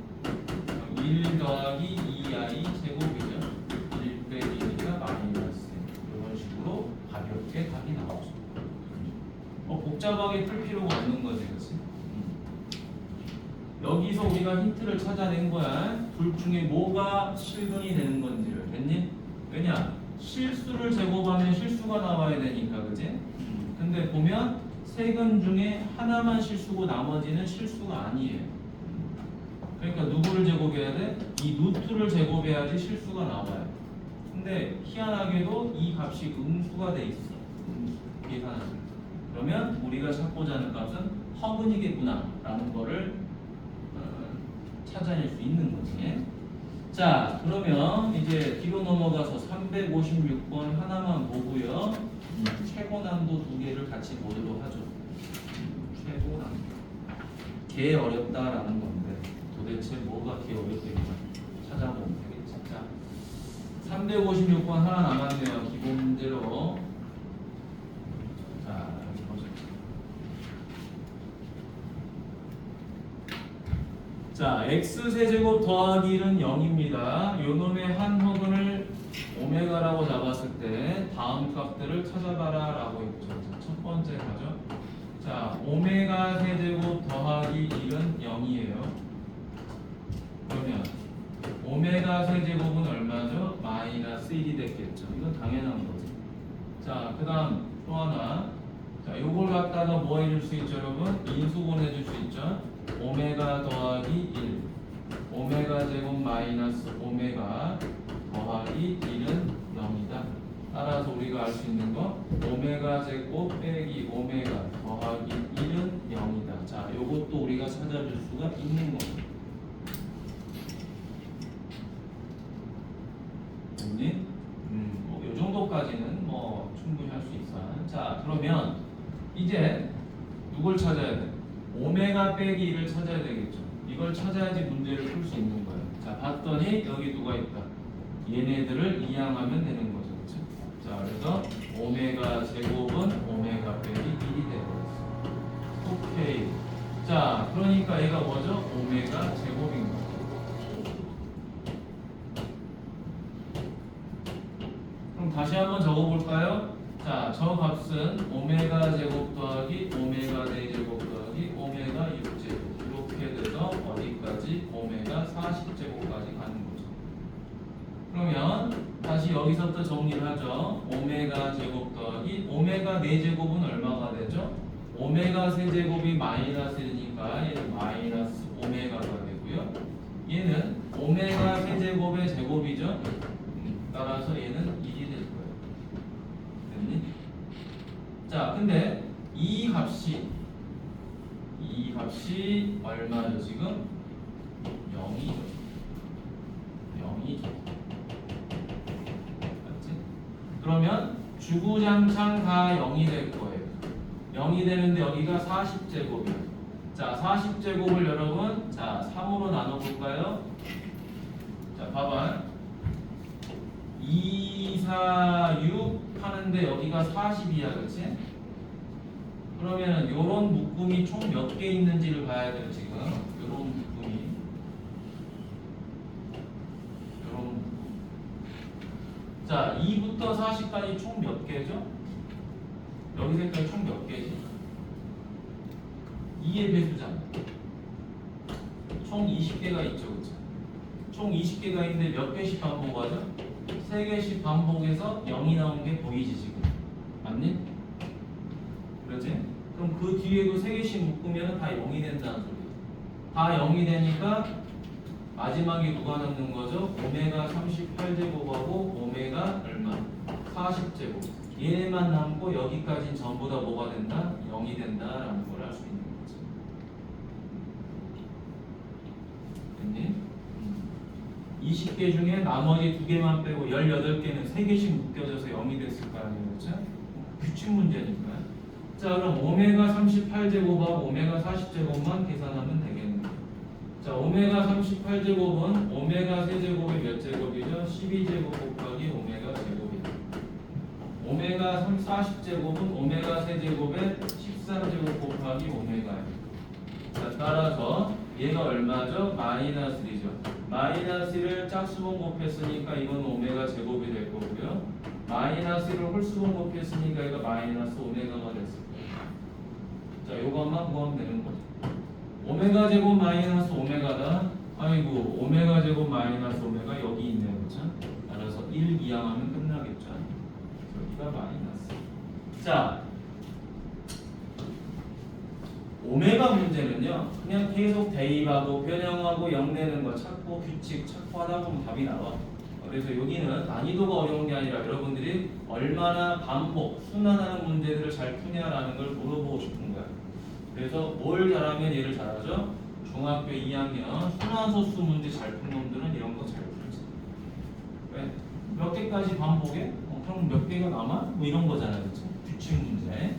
그럼 1 더하기 2i 제곱이죠. 1 빼기 2가 마이너스 이런 식으로 가볍게 답이 나오죠. 복잡하게 풀 필요가 없는 거지 그치? 여기서 우리가 힌트를 찾아낸 거야. 둘 중에 뭐가 실근이 되는 건지를. 됐니? 왜냐? 실수를 제곱하면 실수가 나와야 되니까, 그지? 근데 보면 세 근 중에 하나만 실수고 나머지는 실수가 아니에요. 그러니까 누구를 제곱해야 돼? 이 루트를 제곱해야지 실수가 나와요. 근데 희한하게도 이 값이 음수가 돼 있어. 계산하는. 그러면 우리가 찾고자 하는 값은 허근이겠구나 라는 거를 찾아낼 수 있는 거지. 자, 그러면 이제 뒤로 넘어가서 356번 하나만 보고요. 최고난도 두 개를 같이 보도록 하죠. 최고난도. 개 어렵다라는 건데 도대체 뭐가 개 어렵겠냐 찾아보면 되겠지. 자, 356번 하나 남았네요. 기본 문제로. 자, 여기 보죠. 자, x세제곱 더하기 1은 0입니다. 요놈의 한 허근을 오메가라고 잡았을 때 다음 값들을 찾아봐라 라고 했죠. 자, 첫 번째 가죠. 자, 오메가 세제곱 더하기 1은 0이에요. 그러면 오메가 세제곱은 얼마죠? 마이너스 1이 됐겠죠. 이건 당연한 거지. 자, 그 다음 또 하나. 자, 요걸 갖다가 뭐 해줄 수 있죠, 여러분? 인수분 해줄 수 있죠. 오메가 더하기 1 오메가 제곱 마이너스 오메가 더하기 1은 0이다. 따라서 우리가 알 수 있는 거 오메가 제곱 빼기 오메가 더하기 1은 0이다. 자, 요것도 우리가 찾아줄 수가 있는 겁니다. 됐니? 요 정도까지는 뭐 충분히 할 수 있어. 자, 그러면 이제 누굴 찾아야 돼? 오메가 빼기 1을 찾아야 되겠죠. 이걸 찾아야지 문제를 풀 수 있는 거예요. 자, 봤더니 여기 누가 있다. 얘네들을 이항하면 되는 거죠. 그렇죠? 자, 그래서 오메가 제곱은 오메가 빼기 1이 되어있어. 오케이. 자, 그러니까 얘가 뭐죠? 오메가 제곱인 거죠. 다시 한번 적어볼까요? 자, 저 값은 오메가 제곱 더하기 오메가 4제곱 더하기 오메가 6제곱 이렇게 돼서 어디까지? 오메가 40제곱까지 가는 거죠. 그러면 다시 여기서부터 정리를 하죠. 오메가 제곱 더하기 오메가 4제곱은 얼마가 되죠? 오메가 세제곱이 마이너스 1이니까 얘는 마이너스 오메가가 되고요. 얘는 오메가 세제곱의 제곱이죠. 따라서 얘는 1이 될 거예요. 됐니? 자, 근데 이 값이 얼마죠 지금? 0이죠. 0이죠. 맞지? 그러면 주구장창 다 0이 될 거예요. 0이 되는데 여기가 40제곱이에요. 자, 40제곱을 여러분 자 3으로 나눠볼까요? 자, 봐봐. 2, 4, 6 하는데 여기가 40이야, 그렇지? 그러면 요런 묶음이 총 몇 개 있는지를 봐야 돼요, 지금. 요런 묶음. 자, 2부터 40까지 총 몇 개죠? 여기 색깔 총 몇 개지? 2의 배수잖아. 총 20개가 있죠, 그렇죠? 총 20개가 있는데 몇 개씩 반복하죠? 3개씩 반복해서 0이 나온 게 보이지 지금. 맞니? 그렇지? 그럼 그 뒤에도 3개씩 묶으면 다 0이 된다는 소리야. 다 0이 되니까 마지막에 누가 남는 거죠? 오메가 38제곱하고 오메가 얼마? 40제곱. 얘네만 남고 여기까지는 전부 다 뭐가 된다? 0이 된다라는 걸 알 수 있는 거지. 됐니? 20개 중에 나머지 2개만 빼고 18개는 3개씩 묶여져서 0이 됐을 거 아니에요, 그렇죠? 규칙 문제니까. 자, 그럼 오메가 38제곱하고 오메가 40제곱만 계산하면 되겠네요. 자, 오메가 38제곱은 오메가 세제곱의 몇 제곱이죠? 12제곱 곱하기 오메가 제곱이다. 오메가 40제곱은 오메가 세제곱의 13제곱 곱하기 오메가예요. 자, 따라서 얘가 얼마죠? 마이너스 1이죠. 마이너스 1을 짝수분 곱했으니까 이건 오메가 제곱이 될 거고요. 마이너스 1을 홀수분 곱했으니까 이거 마이너스 오메가가 됐을 거예요. 자, 요것만 구하면 되는 거죠. 오메가 제곱 마이너스 오메가다. 아이고, 오메가 제곱 마이너스 오메가 여기 있네요, 그렇죠? 따라서 1 이항하면 끝나겠죠. 여기가 마이너스. 자, 오메가 문제는요, 그냥 계속 대입하고 변형하고 0 내는 거 찾고 규칙 찾고 하다 보면 답이 나와. 그래서 여기는 난이도가 어려운 게 아니라 여러분들이 얼마나 반복, 순환하는 문제들을 잘 푸냐라는 걸 물어보고 싶은 거야. 그래서 뭘 잘하면 얘를 잘하죠? 중학교 2학년 순환소수 문제 잘 푼 놈들은 이런 거 잘 풀지. 왜? 몇 개까지 반복해? 그럼 몇 개가 남아? 뭐 이런 거잖아, 그렇죠? 규칙 문제.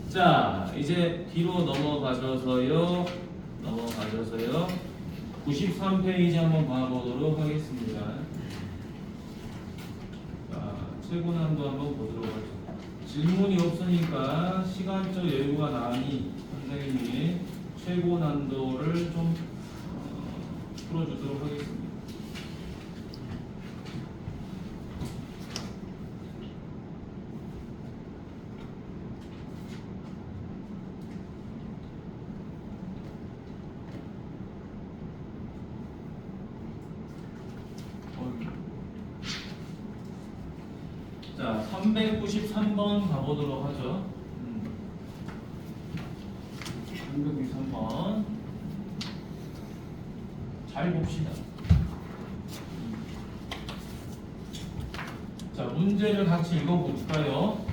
자, 이제 뒤로 넘어가셔서요. 93페이지 한번 봐보도록 하겠습니다. 자, 최고 난도 한번 보도록 하죠. 질문이 없으니까 시간적 여유가 나니 선생님이 최고 난도를 좀 풀어주도록 하겠습니다. 자, 393번 가보도록 하죠. 393번 잘 봅시다. 자, 문제를 같이 읽어볼까요?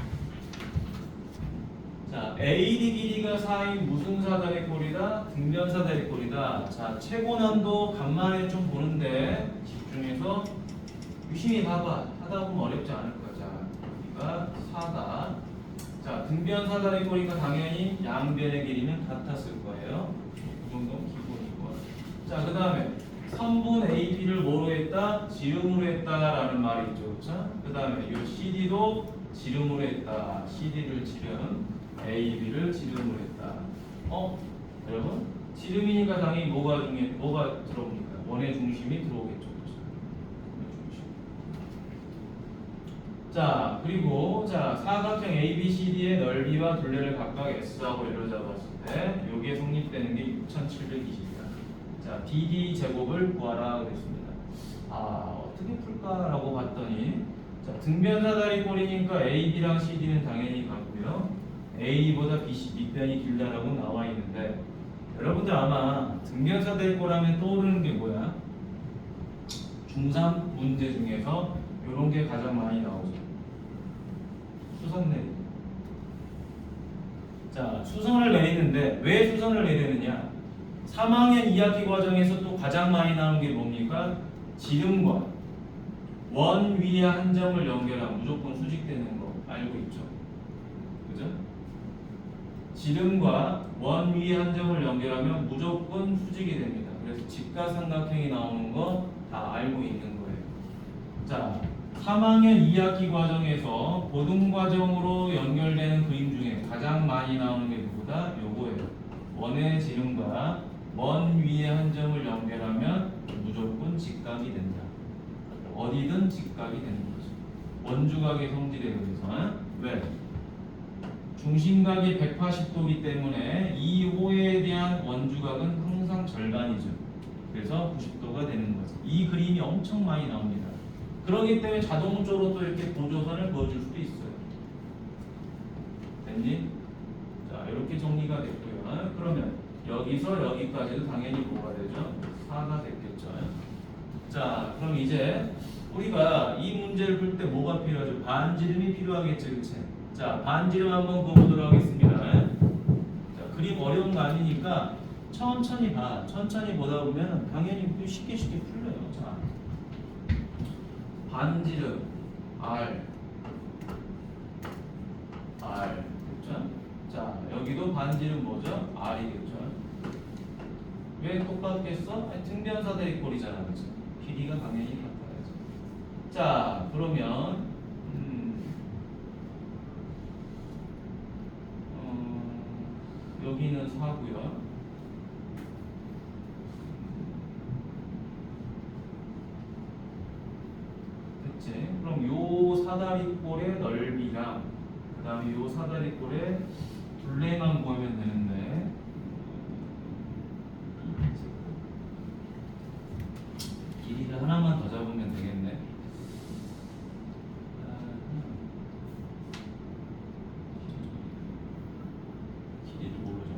자, AD 길이가 4인 무슨 사다리 꼴이다? 등변 사다리 꼴이다. 자, 최고 난도 간만에 좀 보는데 집중해서 유심히 봐봐. 하다 보면 어렵지 않을 거야. 자, 여기가 4다. 자, 등변 사다리 꼴이니까 당연히 양변의 길이는 같았을 거예요. 그 정도는 기본이고. 자, 그 다음에 선분 AB를 뭐로 했다? 지름으로 했다라는 말이 있죠. 그렇죠? 그 다음에 이 CD도 지름으로 했다. CD를 지름, AB를 지름으로 했다. 여러분? 지름이니까 당연히 뭐가 들어옵니까? 원의 중심이 들어오겠죠. 그렇죠? 원의 중심. 자, 그리고 자 사각형 ABCD의 넓이와 둘레를 각각 S하고 L로 잡았을 때 여기에 성립되는 게 6720이야. 자, BD 제곱을 구하라 그랬습니다. 아, 어떻게 풀까라고 봤더니 자, 등변 사다리꼴이니까 AB랑 CD는 당연히 같고요. A보다 BC 밑변이 길다라고 나와 있는데 여러분들 아마 등변 사다리꼴 하면 떠오르는 게 뭐야? 중3 문제 중에서 이런 게 가장 많이 나오죠. 수선 내리. 자, 수선을 내리는데 왜 수선을 내리느냐? 3학년 2학기 과정에서 또 가장 많이 나오는 게 뭡니까? 지름과 원 위의 한 점을 연결하면 무조건 수직되는 거 알고 있죠? 그죠? 지름과 원 위의 한 점을 연결하면 무조건 수직이 됩니다. 그래서 직각삼각형이 나오는 거 다 알고 있는 거예요. 자, 3학년 2학기 과정에서 고등과정으로 연결되는 그림 중에 가장 많이 나오는 게 누구다? 요거예요. 원의 지름과 원 위의 한 점을 연결하면 무조건 직각이 된다. 어디든 직각이 되는 거죠. 원주각의 성질에 의해서. 왜? 중심각이 180도이기 때문에 이 호에 대한 원주각은 항상 절반이죠. 그래서 90도가 되는 거죠. 이 그림이 엄청 많이 나옵니다. 그렇기 때문에 자동적으로 또 이렇게 보조선을 그어줄 수도 있어요. 됐니? 자, 이렇게 정리가 됐고요. 그러면 여기서 여기까지도 당연히 뭐가 되죠? 4가 됐겠죠. 자, 그럼 이제 우리가 이 문제를 풀 때 뭐가 필요하죠? 반지름이 필요하겠죠, 그치? 자, 반지름 한번 그어보도록 하겠습니다. 자, 그림 어려운 거 아니니까 천천히 봐. 천천히 보다 보면 당연히 쉽게 풀려요. 자, 반지름 R 그렇죠? 자, 여기도 반지름 뭐죠? R이겠죠? 왜 똑같겠어? 등변 사다리꼴이잖아, 그렇죠? 길이가 당연히 같아야죠. 자, 그러면 여기는 4고요. 됐지? 그럼 요 사다리꼴의 넓이랑 그 다음에 요 사다리꼴의 둘레만 구하면 되는데 길이를 하나만 더 잡으면 되겠네. 길이를 뭘로 잡을까?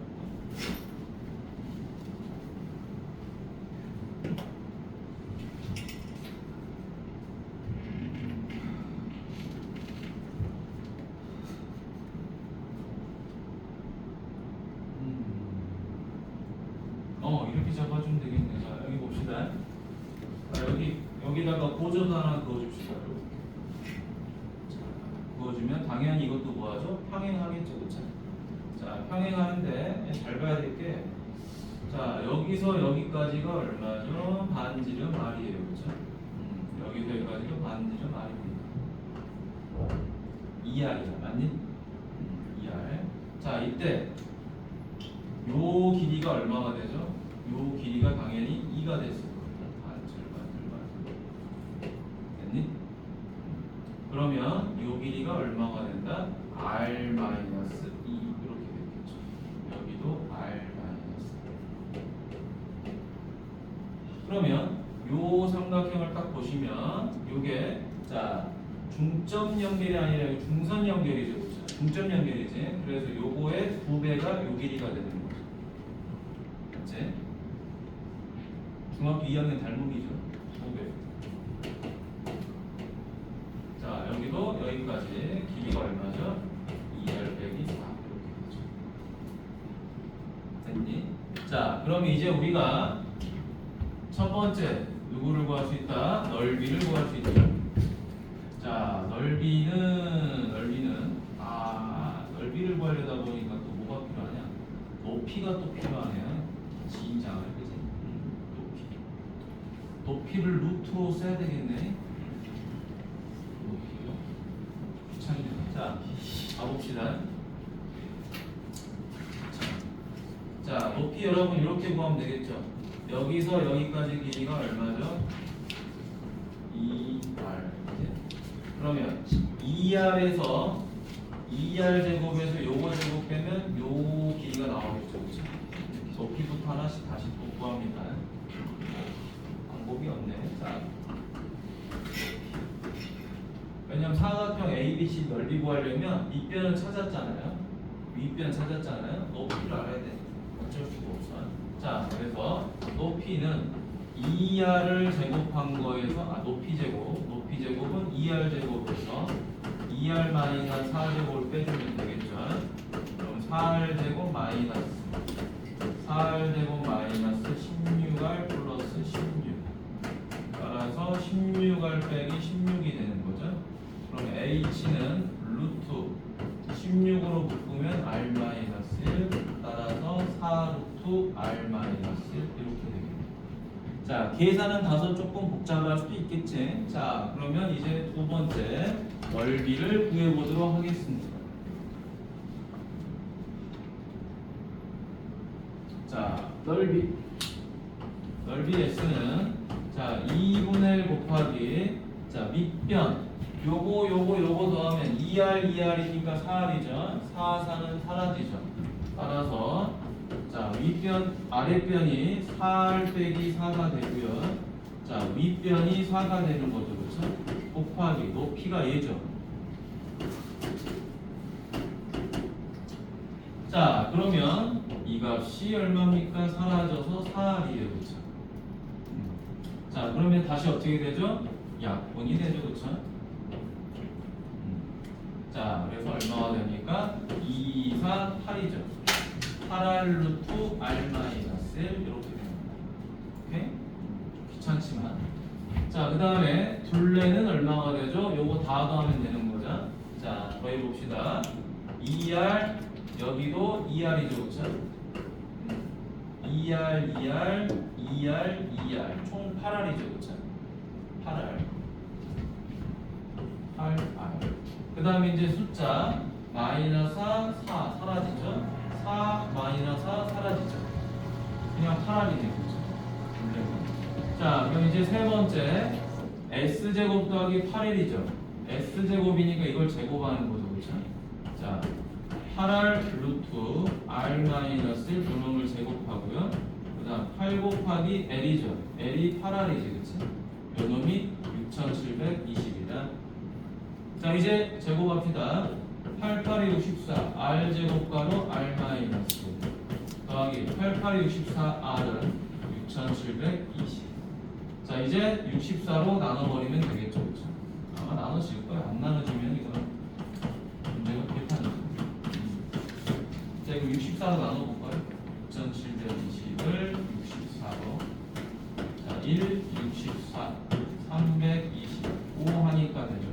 이렇게 잡아주면 되겠네. 자, 여기 봅시다. 자, 여기다가 보조도 하나 그어줍시다. 자, 그어주면 당연히 이것도 뭐하죠? 평행하겠죠, 그쵸? 자, 평행하는데 잘 봐야 될 게, 자, 여기서 여기까지가 얼마죠? 반지름 R이에요, 그쵸? 여기서 여기까지가 반지름 R입니다. 2R이야, 맞니? 2R. 자, 이때 요 길이가 얼마가 되죠? 요 길이가 당연히 2가 됐을 겁니다. 절반. 됐니? 그러면 요 길이가 얼마가 된다? R-2 이렇게 되겠죠. 여기도 R-2. 그러면 요 삼각형을 딱 보시면 요게 자 중점 연결이 아니라 중선 연결이죠. 그렇죠? 중점 연결이지. 그래서 요거의 2배가 요 길이가 되는 거죠. 맞지? 중학교 2학년 닮은이죠. 500. 자, 여기도 여기까지 길이가 얼마죠? 2R 빼기 4 이렇게 되죠. 됐니? 자, 그럼 이제 우리가 첫 번째 누구를 구할 수 있다? 넓이를 구할 수 있죠. 자, 넓이는 넓이를 구하려다 보니까 또 뭐가 필요하냐? 높이가 또 필요하네요. 진장을 그지? 높이를 루트로 써야 되겠네. 높이요. 귀찮네. 자, 가봅시다. 자, 높이 여러분 이렇게 구하면 되겠죠. 여기서 여기까지 길이가 얼마죠? 2R. 그러면 2R에서 2R 제곱에서 요거 제곱 빼면 요 길이가 나오겠죠. 그쵸? 높이부터 하나씩 다시 또 구합니다. 방법이 없네. 자, 왜냐면 사각형 ABC 넓이 구하려면 밑변을 찾았잖아요. 윗변 찾았잖아요. 높이를 알아야 돼. 어쩔 수가 없어. 자, 그래서 높이는 2R을 제곱한 거에서 높이 제곱은 2R 제곱에서 2R 마이너스 4제곱을 빼주면 되겠죠. 그럼 4R 제곱 마이너스 4R 제곱 마이너스 16R 플러스 16. 따라서 16R 빼기 16이 되는 거죠. 그럼 H는 루트 16으로 묶으면 R 마이너스 1. 따라서 4 루트 R 마이너스 1 이렇게 되겠네요. 자, 계산은 다소 조금 복잡할 수도 있겠지. 자, 그러면 이제 두 번째 넓이를 구해보도록 하겠습니다. 자, 넓이 S는 자 2분의 1 곱하기 자 밑변 요거 더하면 2R이니까 4R이죠. 4, 4는 사라지죠. 따라서 자 윗변 아랫변이 4R 빼기 4가 되고요. 자 윗변이 4가 되는 거죠. 그렇죠? 곱하기 높이가 얘죠. 자 그러면 이 값이 얼마입니까? 사라져서 4R이에요. 그렇죠? 자 그러면 다시 어떻게 되죠? 약분이 되죠. 그렇죠? 자 그래서 얼마가 됩니까? 2, 2, 4, 8이죠. 8R 루트 R 마이너스 1 이렇게 됩니다. 오케이? 귀찮지만 자 그 다음에 둘레는 얼마가 되죠? 요거 다 더하면 되는 거죠. 자 더해봅시다. 2R 여기도 2R이죠. 그렇죠? 2R, 2R, 2R, 2R 총 8R이죠. 그렇죠? 8R 8R 그 다음에 이제 숫자 마이너스 4 사라지죠? 4 마이너스 4 사라지죠? 그냥 8R이 되겠죠? 자 그럼 이제 세 번째 S제곱 더하기 8L이죠? S제곱이니까 이걸 제곱하는 거죠. 그렇죠? 자 8R 루트 R 마이너스 1 요놈을 제곱하고요. 그 다음 8 곱하기 L이죠. L이 8R이지. 그치? 요놈이 6720이다. 자 이제 제곱합시다. 8, 8이 64 R 제곱가로 R 마이너스 더하기 8, 8이 64 R은 6720. 자 이제 64로 나눠버리면 되겠죠. 그쵸? 아마 나눠질 거예요. 안 나눠지면 이거는 문제가 개판이죠. 자 이거 64로 나눠볼까요? 6720을 64로 자 1, 64 325 하니까 되죠.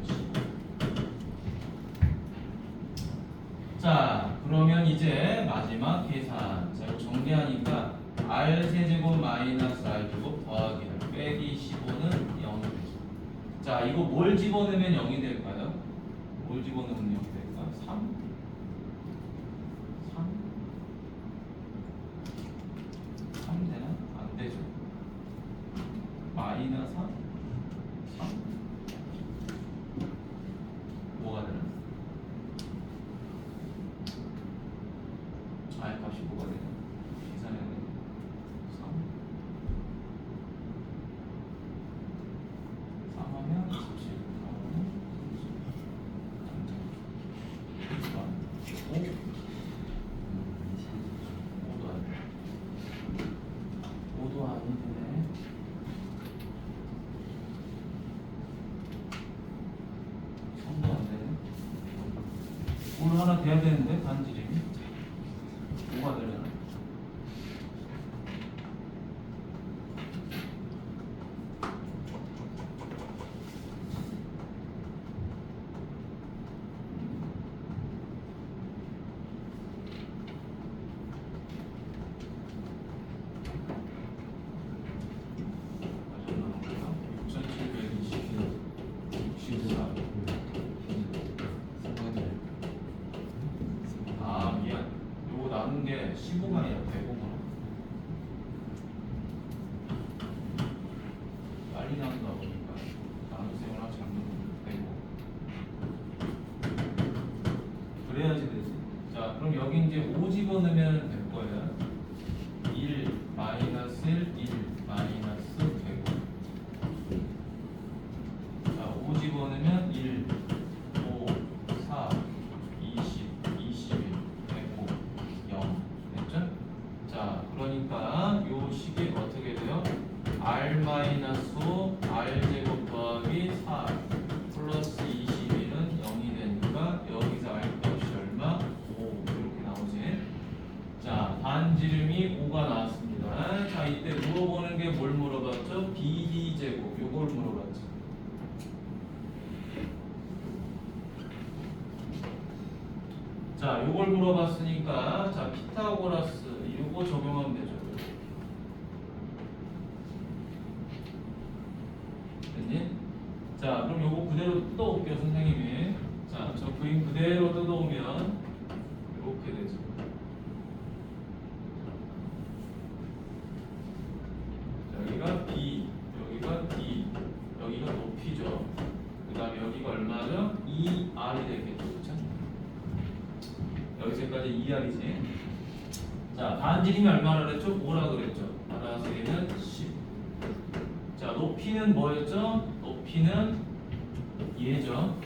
자 그러면 이제 마지막 계산. 자 이거 정리하니까 R 세제곱 마이너스 R 제곱 더하기 R 빼기 15는 0이 되죠. 자 이거 뭘 집어넣으면 0이 될까요? 뭘 집어넣으면 0이 될까? 3 되나? 안 되죠. 마이너스 3 뭐가 되나? R 값이 뭐가 되나? 계산해야 돼. 3 하면 27 5도 아니네. 손도 안 되네. 오늘 하나 돼야 되는데 반지름이 뭐가 되려나? 아 미안. 요거 나눈 게 15가 아니라 105구나. 빨리 나눈다 보니까 나누셈을 하지 않는 105. 그래야지 되지. 자, 그럼 여기 이제 5 집어넣으면 될 거예요. 1 마이너스 1 마이너스 105. 자, 5 집어넣으면 1 5 4 20 21 105 0 됐죠? 자, 그러니까 요 식이 어떻게 돼요? r 마이너스 5 r 제곱 더하기 4 플러스 21은 0이 되니까 여기서 r 값이 얼마? 5 이렇게 나오지. 자, 반지름이 5가 나왔습니다. 자, 이때 물어보는 게 뭘 물어봤죠? BD 제곱 요걸 물어봤죠. 자, 요걸 물어봤으니까 자, 피타고라스 요거 적용하면 되죠. 됐니? 자, 그럼 요거 그대로 뜯어올게요, 선생님이. 자, 저 그림 그대로 뜯어오면 이렇게 되죠. 여기가 B, 여기가 D, 여기가 높이죠. 그 다음에 여기가 얼마죠? 2R이 되겠죠. 그쵸? 여기서까지 2R이지. 자, 반지름이 얼마나 그랬죠? 5라 그랬죠. 따라서 얘는 10. 자, 높이는 뭐였죠? 높이는 얘죠.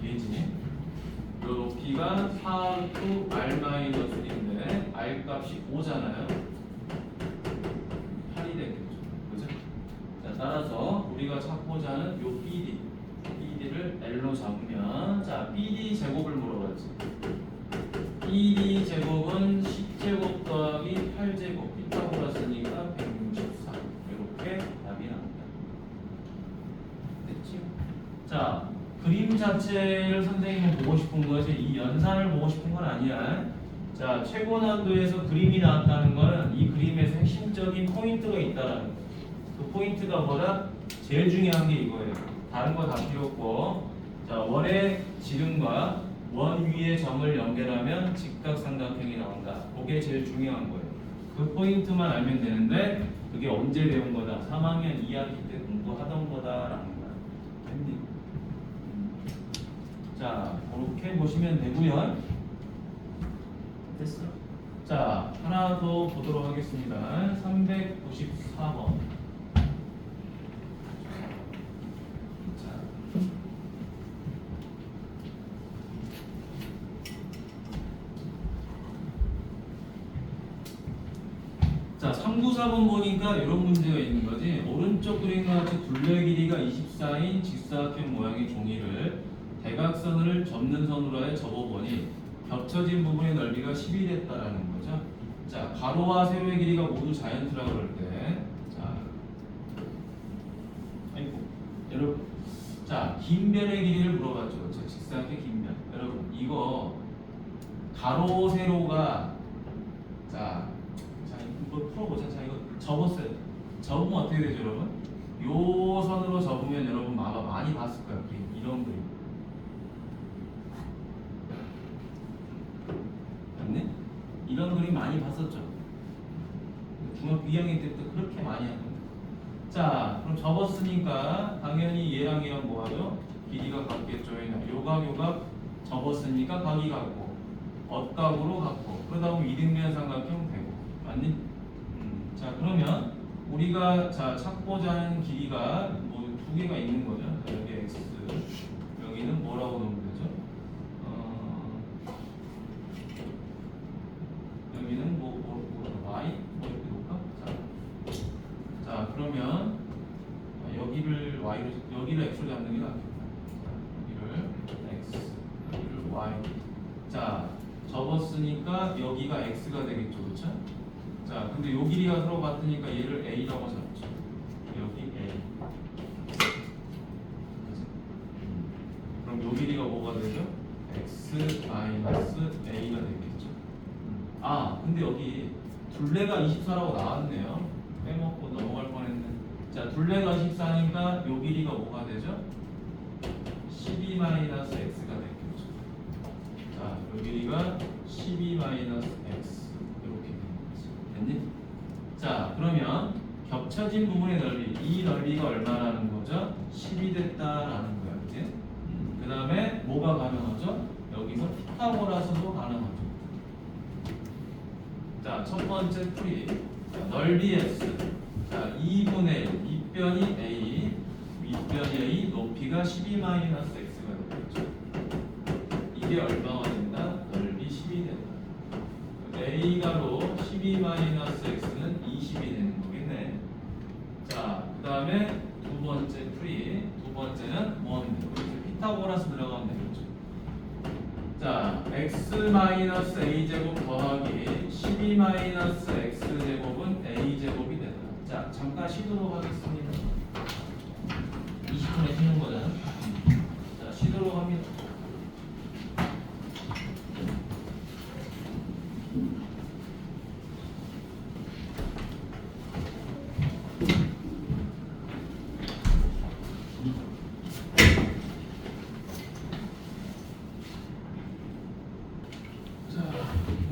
얘지. 요 높이가 4루트 R-1인데 R 값이 5잖아요. 8이 되겠죠. 그죠? 자, 따라서 우리가 찾고자 하는 요 BD를 L로 잡으면 자, BD 제곱을 물어봤지. BD 제곱은 10제곱 더하기 8제곱 피타고라스니까 164 이렇게 답이 나옵니다. 됐지? 자, 그림 자체를 선생님은 보고 싶은 거지 이 연산을 보고 싶은 건 아니야. 자, 최고 난도에서 그림이 나왔다는 거는 이 그림에서 핵심적인 포인트가 있다라는 거. 그 포인트가 뭐라? 제일 중요한 게 이거예요. 다른 거 다 필요 없고 자, 원의 지름과 원 위의 점을 연결하면 직각삼각형이 나온다. 그게 제일 중요한 거예요. 그 포인트만 알면 되는데 그게 언제 배운 거다? 3학년 2학기 때 공부하던 거다라는 거야. 됐니? 자, 그렇게 보시면 되고요. 됐어. 자, 하나 더 보도록 하겠습니다. 394번. 자, 394번 보니까 이런 문제가 있는 거지. 오른쪽 그림과 같이 둘레 길이가 24인 직사각형 모양의 종이를 대각선을 접는 선으로 하여 접어보니 겹쳐진 부분의 넓이가 10이 됐다라는 거죠. 자, 가로와 세로의 길이가 모두 자연수라고 그럴 때, 자, 아이고, 여러분, 자, 긴 변의 길이를 물어봤죠. 그렇죠? 직사각형 긴 변. 여러분, 이거 가로 세로가 자, 이거 풀어보자. 자, 이거 접었어요. 접으면 어떻게 되죠, 여러분? 요 선으로 접으면 여러분 아마 많이 봤을 거예요. 그림. 이런 그림. 맞네? 이런 그림 많이 봤었죠? 중학교 2학년 때부터 그렇게 많이 하는 거예요. 자, 그럼 접었으니까 당연히 얘랑 얘랑 뭐하죠? 길이가 같겠죠. 요각 접었으니까 각이 같고 엇각으로 같고 그러다 보면 이등변 삼각형 되고 맞니? 자, 그러면 우리가 자 찾고자 하는 길이가 뭐 두 개가 있는 거죠. 자, 여기 x 여기는 뭐라고 놓으면 되죠? 여기는 y 뭐 이렇게 놓을까? 자, 그러면 여기를 y로 여기를 x로 잡는 게 낫겠다. 여기를 x 여기를 y. 자, 접었으니까 여기가 x가 되겠죠, 그렇죠? 자, 근데 요 길이가 서로 같으니까 얘를 a라고 잡죠. 여기 a. 그럼 요 길이가 뭐가 되죠? x 마이너스 a가 되겠죠. 아, 근데 여기 둘레가 24라고 나왔네요. 빼먹고 넘어갈 뻔했는데. 자, 둘레가 24니까 요 길이가 뭐가 되죠? 12 마이너스 x가 되겠죠. 자, 요 길이가 12 마이너스 x 이렇게 되는 거지. 됐니? 자, 그러면 겹쳐진 부분의 넓이, 이 넓이가 얼마라는 거죠? 10이 됐다라는 거야, 그치? 그 다음에 뭐가 가능하죠? 여기서 피타고라스도 가능하죠. 자, 첫 번째 풀이. 자, 넓이 x. 자, 2분의 1. 밑변이 a, 윗변이 a, 높이가 12-x가 되겠죠. 이게 얼마가 된다? 넓이 10이 된다. a 가로 12-x는 20이 되는 거겠네. 자, 그 다음에 두 번째 풀이. 두 번째는 뭔데? 피타고라스 들어가면 되겠죠. 자, x-a제곱 더하기 12-x제곱은 a제곱이 된다. 자, 잠깐 쉬도록 하겠습니다. 20분에 쉬는 거잖아. 자, 쉬도록 합니다. 자,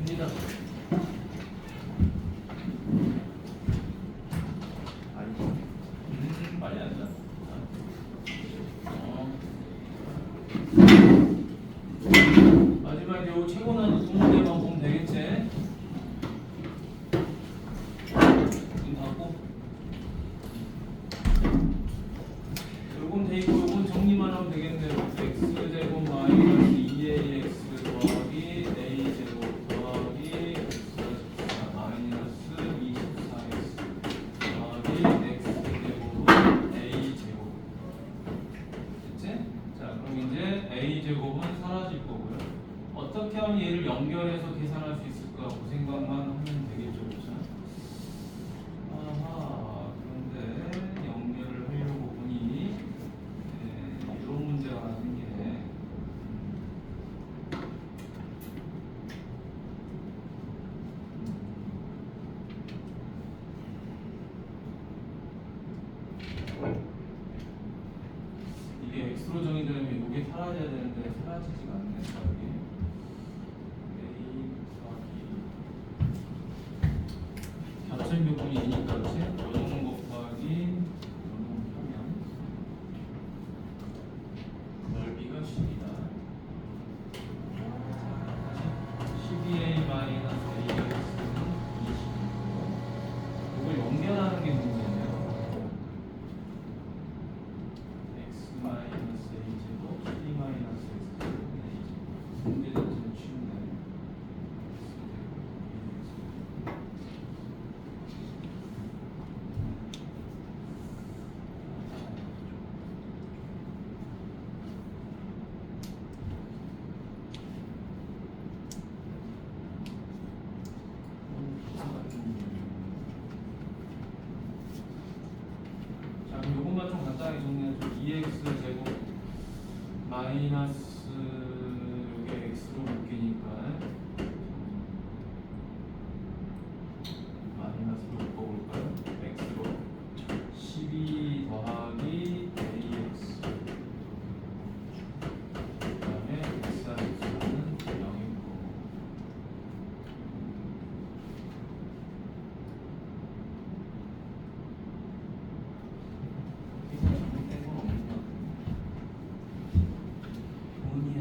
됩니다. 빨리 앉아. 마지막에 요 최고 난이도 두 문제만 보면 되겠지? 눈 닫고. 요건 돼 있고 요건 정리만 하면 되겠네요. x제곱 마이너스 2ax 더하기 a제곱 더하기 x 마이너스 24x 더하기 x제곱은 a제곱. 됐지? 자, 그럼 이제 a제곱은 사라질 거고요. 어떻게 하면 얘를 연결해서 계산할 수 있을까? 그 생각만 하면 되겠죠. 그렇죠? 아하, 그런데 연결을 하려고 보니 이런 문제가 하나 생기네. 이게 x로 정의되면 이게 사라져야 되는데 사라지지가 않네. 여기 합천 교분이 되니까 그렇지? 요놈 곱하기 요놈 하면 넓이가 10이다. 12a-ax는 20이고 이걸 연결하는 게 문제네요. x-a제곱 12-x제곱 문제 자체는 쉬운데 자, 그럼 요것만 좀 간단하게 정리해줘. 2x 제곱 마이너스 요게 x로 묶이니까 마이너스로 묶어볼까요? x로 12 더하기 ax 그 다음에 x는 0일 거고 이거 잘못된 건 없는 것 같아요. 돈이야.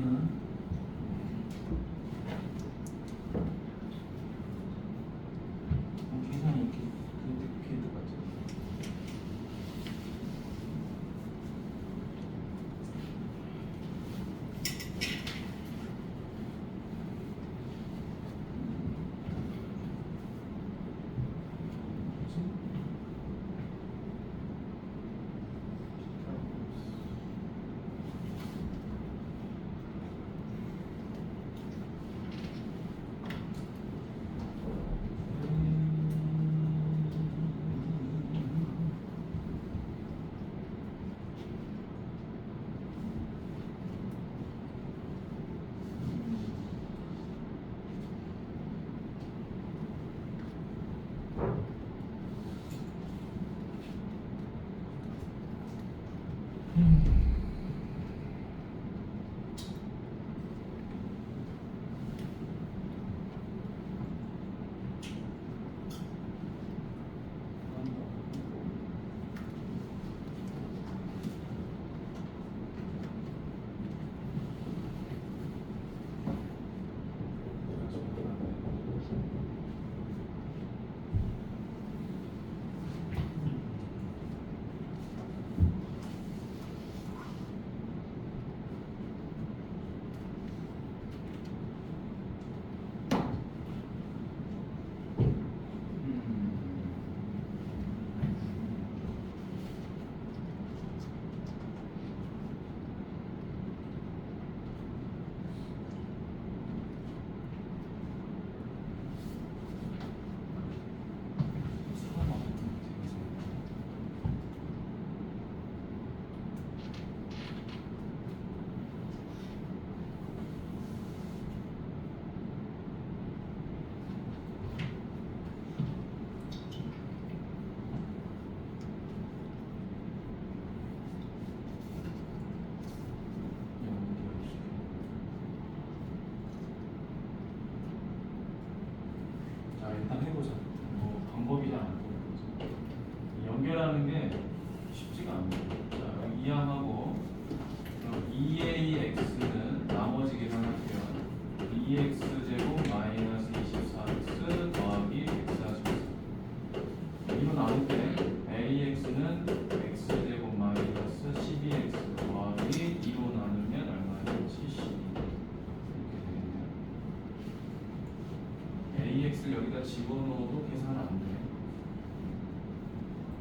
x를 여기다 집어넣어도 계산 안 돼.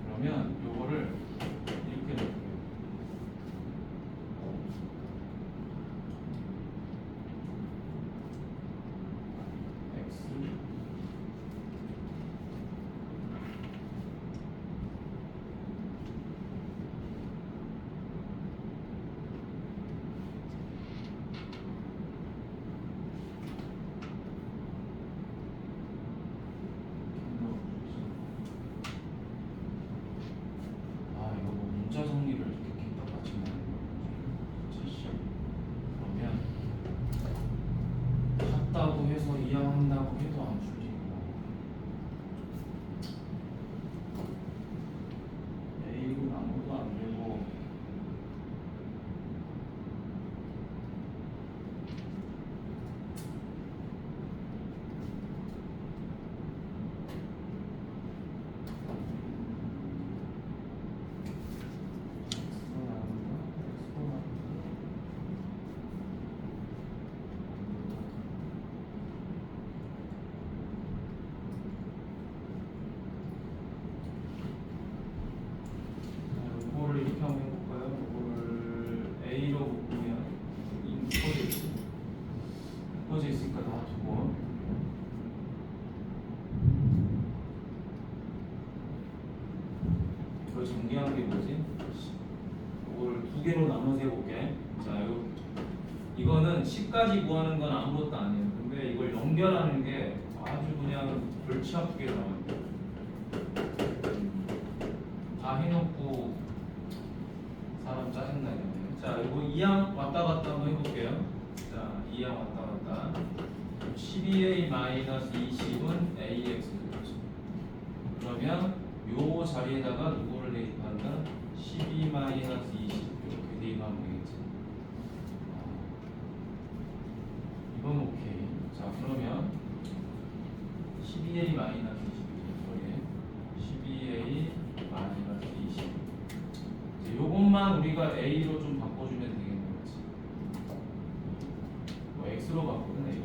그러면 요거를 이렇게 넣을게요. x 아 이거 뭐 문자 정리를 이렇게 딱 맞추네. 그러면 같다고 해서 이항한다고 해도 안 풀리고 A는 아무것도 안 되고 이거를 이렇게 한번 해볼까요? 이거를 A로 묶으면 묶어져 있으니까 놔두고 이걸 정리한 게 뭐지? 이걸 두 개로 나눠서 해볼게. 자, 이거는 10까지 구하는 건 아무것도 아니에요. 근데 이걸 연결하는 게 아주 그냥 골치 아프게 나와요. 다 해놓고 사람 짜증나겠네. 자, 이거 2항 왔다 갔다 한번 해볼게요. 자, 2항 왔다 갔다. 12a-20은 ax 되겠죠. 그러면 요 자리에다가 누구를 대입한다? 12-20 이렇게 대입하면 되겠지. 이건 오케이. 자, 그러면 12a-20 12a-20 요것만 우리가 a로 좀 바꿔주면 되겠는 거지. 뭐 x로 바꾸든 a로.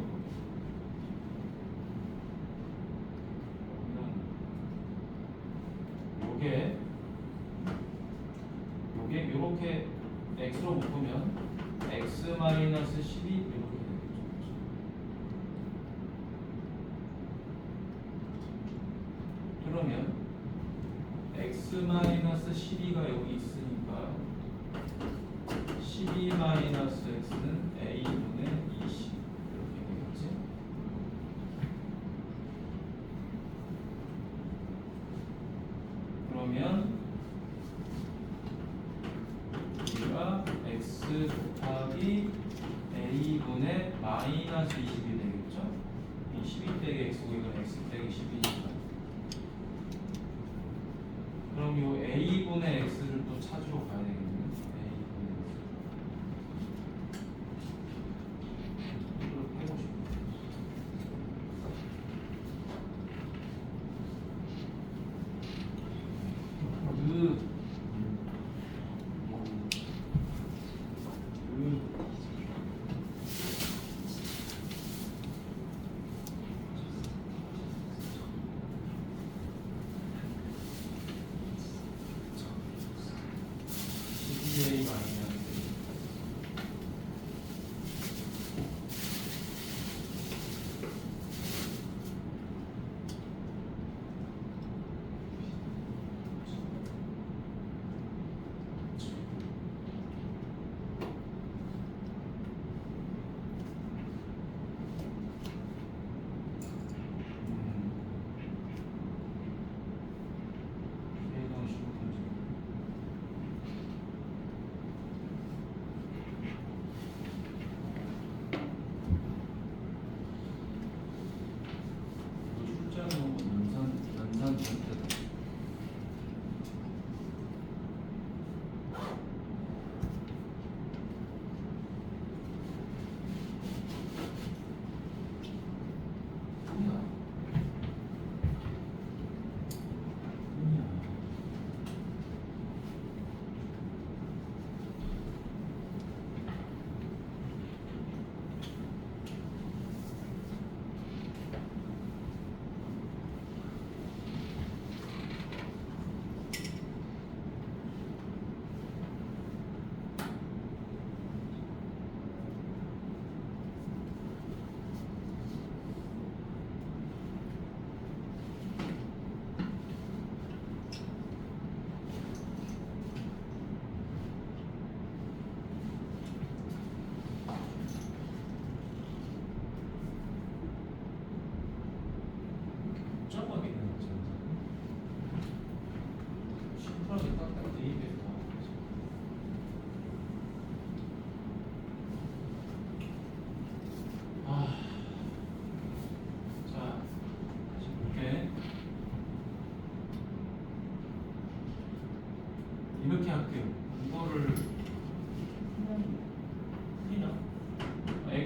그러면 요게 요렇게 x로 묶으면 x-12 이렇게 되겠죠. 그러면 x-12가 여기 있으니까 12-x는 a분의 20 이렇게 되겠지. 그러면 우리가 x 곱하기 a분의 마이너스 20이 되겠죠. 이 12 빼기 x고 이건 x 빼기 10이니까. 그럼 요 a분의 x를 또 찾으러 가야 되겠네요. a분의 x. 이걸 빼고 싶어요.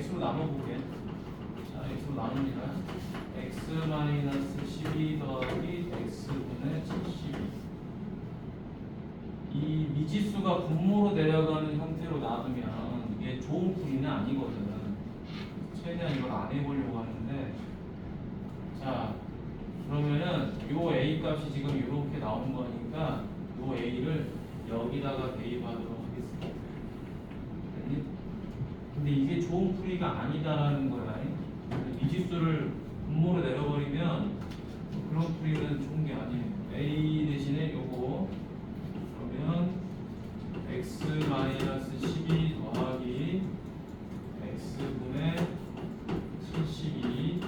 x로 나눠볼게. 자, x로 나눕니다. x-12 더하기 x분의 72. 이 미지수가 분모로 내려가는 형태로 놔두면 이게 좋은 풀이는 아니거든. 최대한 이걸 안 해보려고 하는데, 자, 그러면은 요 a 값이 지금 이렇게 나온 거니까 요 a를 여기다가 대입하도록 하겠습니다. 됐니? 근데 이게 좋은 풀이가 아니다라는 거야. 미지수를 분모로 내려버리면 그런 풀이는 좋은 게 아니에요. a 대신에 요거 그러면 x-12 더하기 x분의 72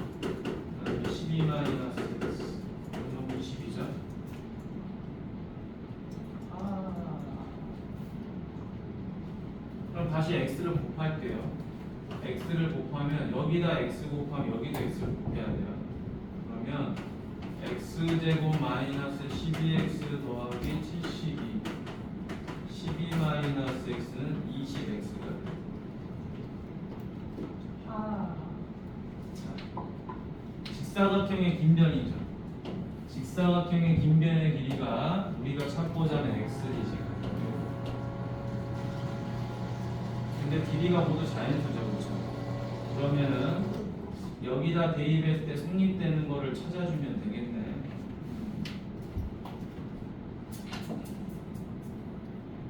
그다음에 12 마이너스 x 그럼 20이죠. 그럼 다시 x를 곱할게요. x를 곱하면 여기다 x 곱하면 여기다 x를 곱해야 돼요. 그러면 x제곱 마이너스 12x 더하기 72 12 마이너스 x는 20x가 직사각형의 긴 변이죠. 직사각형의 긴 변의 길이가 우리가 찾고자 하는 x지 지금. 근데 길이가 모두 자연수죠, 그렇죠? 그러면은 여기다 대입했을 때 성립되는 거를 찾아주면 되겠네.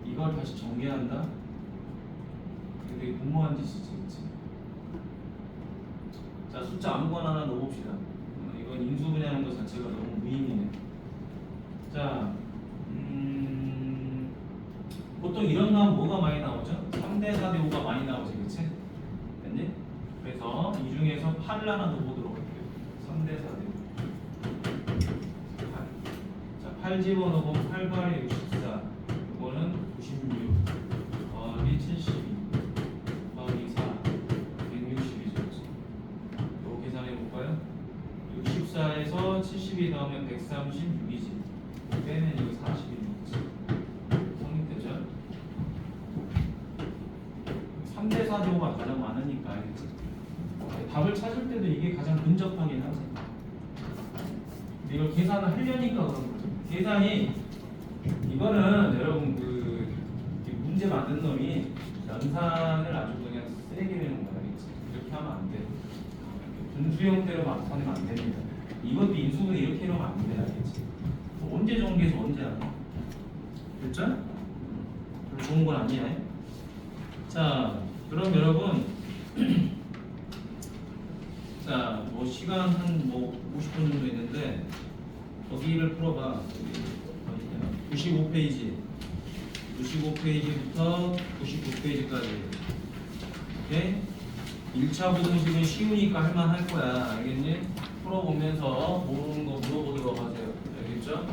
이걸 다시 전개한다? 되게 공무원 짓이지, 그치? 자, 숫자 아무거나 하나 넣어봅시다. 이건 인수분해하는 것 자체가 너무 무의미해. 자, 보통 이런 거 뭐가 많이 나오죠? 3대 4대 5가 많이 나오지, 그치? 됐니? 그래서 이 중에서 8을 하나 넣어보도록 할게요. 3대 4대 5. 8. 자, 8 집어넣으면 8, 8에 64. 이거는 96. 더하기 72. 더하기 4. 160이죠. 이거 계산해볼까요? 64에서 72 더하면 136이지. 빼면 이거 40이겠지. 3대 4대 5가 가장 많으니까 알겠지? 답을 찾을 때도 이게 가장 근접하긴 하지. 근데 이걸 계산을 하려니까 그런 거죠. 계산이 이거는 여러분 이 문제 만든 놈이 연산을 아주 그냥 세게 내는 거야, 알겠지? 이렇게 하면 안 돼. 분수 형태로 하면 안 됩니다. 이것도 인수분해 이렇게 해놓으면 안 돼, 알겠지? 언제 전개해서 언제 하나? 됐죠? 별로 좋은 건 아니야. 자, 그럼 여러분, 자, 뭐 시간 한 뭐 50분 정도 있는데 거기를 풀어봐. 95페이지, 95페이지부터 99페이지까지. 오케이? 1차 부등식은 쉬우니까 할만할 거야. 알겠니? 풀어보면서 모르는 거 물어보도록 하세요. 알겠죠?